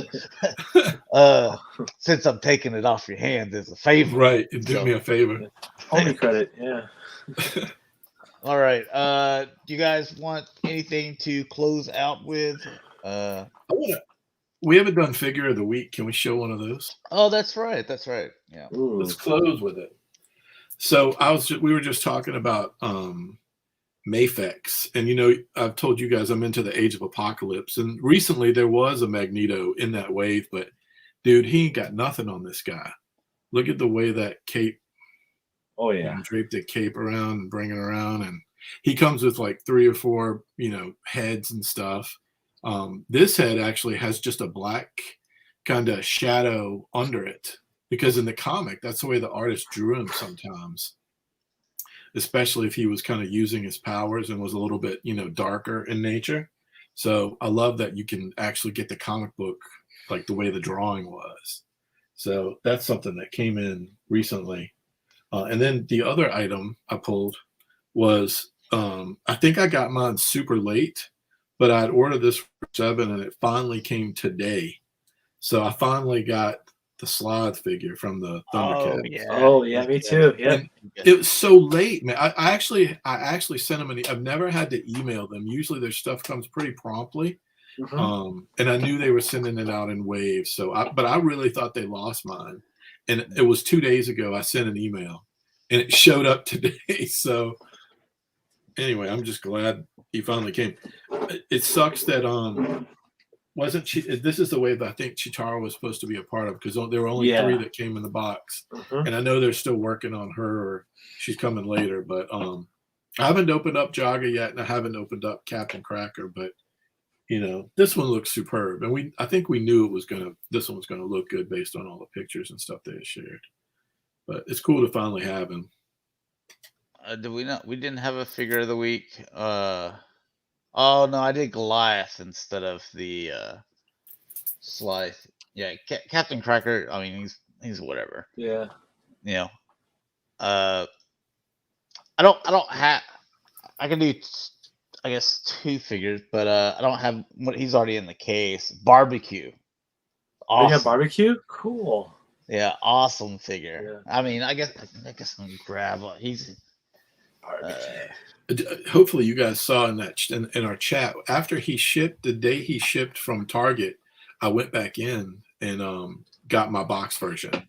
Since I'm taking it off your hands as a favor. Right. Do me a favor. Homie credit, yeah. All right. Do you guys want anything to close out with? We haven't done figure of the week. Can we show one of those? Oh, that's right. That's right. Yeah. Ooh. Let's close with it. So we were just talking about Mafex, and I've told you guys I'm into the Age of Apocalypse, and recently there was a Magneto in that wave, but dude, he ain't got nothing on this guy. Look at the way that cape. Oh yeah, draped the cape around and bring it around, and he comes with like 3 or 4 heads and stuff. This head actually has just a black kind of shadow under it, because in the comic that's the way the artist drew him sometimes, especially if he was kind of using his powers and was a little bit darker in nature. So I love that you can actually get the comic book like the way the drawing was. So that's something that came in recently. And then the other item I pulled was, I think I got mine super late, but I'd ordered this for 7 and it finally came today. So I finally got the Sloth figure from the Thundercat. Oh yeah, me too. Yeah. It was so late, man. I actually sent them I've never had to email them. Usually their stuff comes pretty promptly. Mm-hmm. And I knew they were sending it out in waves. But I really thought they lost mine. And it was 2 days ago I sent an email and it showed up today. So anyway, I'm just glad he finally came. It sucks that this is the wave that I think Chitara was supposed to be a part of, because there were only 3 that came in the box. Mm-hmm. And I know they're still working on her, or she's coming later, but I haven't opened up Jaga yet, and I haven't opened up Captain Cracker, but this one looks superb, and I think we knew this one was gonna look good based on all the pictures and stuff they had shared. But it's cool to finally have him. Did we not? We didn't have a figure of the week. Oh no, I did Goliath instead of the Slice. Yeah, Captain Cracker. I mean, he's whatever. Yeah. I don't have. I can do, I guess, 2 figures, but I don't have what he's already in the case. Barbecue. Awesome. You have Barbecue? Cool. Yeah, awesome figure. Yeah. I mean, I guess I'm gonna grab. He's. Hopefully you guys saw in our chat, after he shipped, the day he shipped from Target, I went back in and got my box version.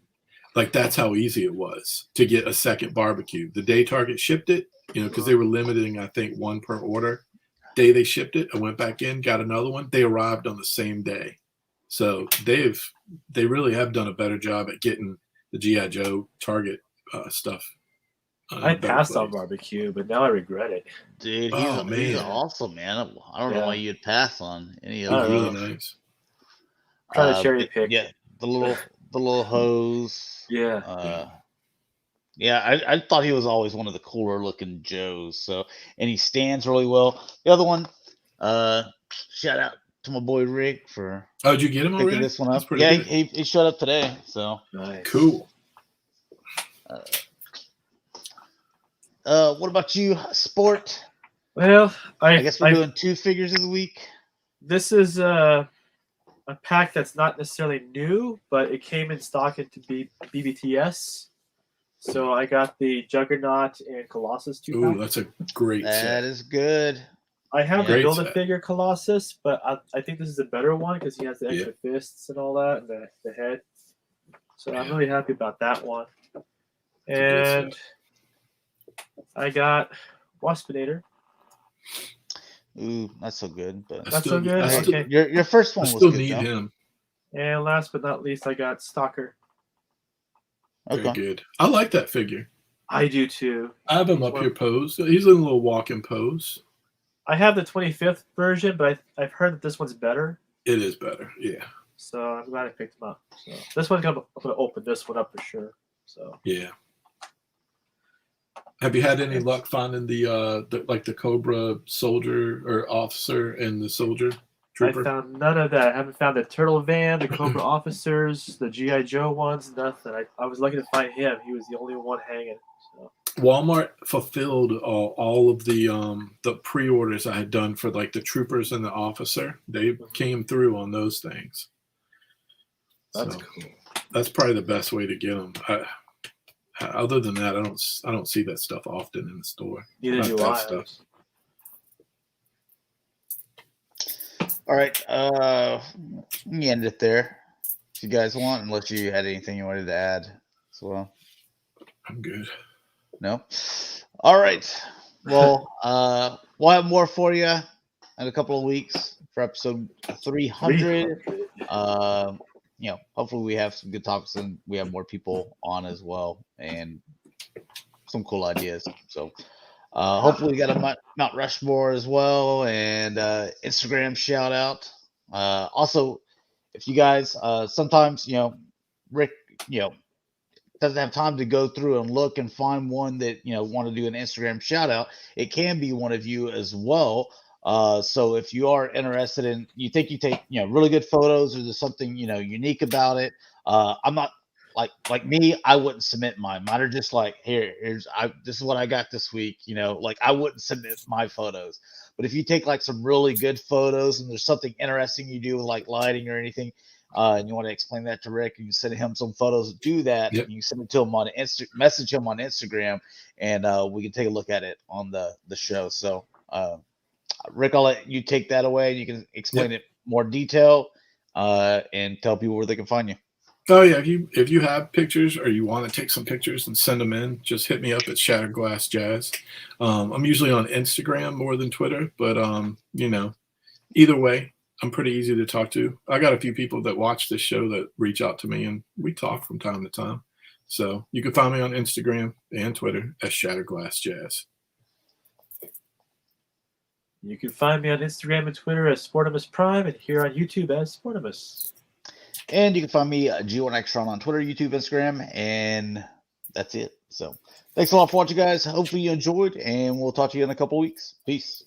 Like, that's how easy it was to get a second Barbecue. The day Target shipped it, because they were limiting, I think, 1 per order. Day they shipped it, I went back in, got another one. They arrived on the same day. So they really have done a better job at getting the G.I. Joe Target stuff. I passed on Barbecue, but now I regret it. Dude, he's awesome, man. I don't know why you'd pass on any of those. Really nice. Try to cherry pick. Yeah, the little hose. Yeah. I thought he was always one of the cooler looking Joes. So, and he stands really well. The other one, shout out to my boy Rick for. Oh, did you get him already? This one up. Yeah, he showed up today. So nice. Cool. What about you, Sport? Well, I guess we're doing 2 figures of the week. This is a pack that's not necessarily new, but it came in stock into BBTS. So I got the Juggernaut and Colossus 2 pack. Ooh, that's a great set. That is good. I have the Build-A-Figure Colossus, but I think this is a better one because he has the extra fists and all that, and the head. So I'm really happy about that one. And I got Waspinator. Ooh, not so good. But not so good. Okay. Your first one was still good. Need him. And last but not least, I got Stalker. Very good. I like that figure. I do too. I have him up here posed. He's in a little walking pose. I have the 25th version, but I've heard that this one's better. It is better, yeah. So I'm glad I picked him up. So this one, I'm going to open this one up for sure. So yeah. Have you had any luck finding the Cobra soldier or officer and the soldier Trooper? I found none of that. I haven't found the Turtle Van, the Cobra Officers, the G.I. Joe ones, nothing. I was lucky to find him. He was the only one hanging. So. Walmart fulfilled all of the pre-orders I had done for like the Troopers and the Officer. They came through on those things. That's so, cool. That's probably the best way to get them. Other than that, I don't see that stuff often in the store. Neither do I. Stuff. All right, we end it there if you guys want, unless you had anything you wanted to add as well. I'm good. No? All right. Well, we'll have more for you in a couple of weeks for episode 300. Hopefully we have some good talks and we have more people on as well and some cool ideas. So hopefully we got a Mount Rushmore as well and Instagram shout out. Also, if you guys sometimes, Rick, doesn't have time to go through and look and find one that, want to do an Instagram shout out, it can be one of you as well. So if you are interested in, you think you take, really good photos or there's something, unique about it. I'm not like me, I wouldn't submit mine. Mine are just like, this is what I got this week. I wouldn't submit my photos, but if you take like some really good photos and there's something interesting you do with like lighting or anything, and you want to explain that to Rick, you can send him some photos, do that. Yep. And you send it to him on message him on Instagram, and we can take a look at it on the show. So, Rick, I'll let you take that away. You can explain it more detail, and tell people where they can find you. Oh yeah, if you have pictures or you want to take some pictures and send them in, just hit me up at Shatrdglassjazz. I'm usually on Instagram more than Twitter, but either way, I'm pretty easy to talk to. I got a few people that watch this show that reach out to me, and we talk from time to time. So you can find me on Instagram and Twitter at Shatrdglassjazz. You can find me on Instagram and Twitter as Sportimus Prime and here on YouTube as Sportimus. And you can find me G1Xtron on Twitter, YouTube, Instagram, and that's it. So thanks a lot for watching, guys. Hopefully you enjoyed, and we'll talk to you in a couple weeks. Peace.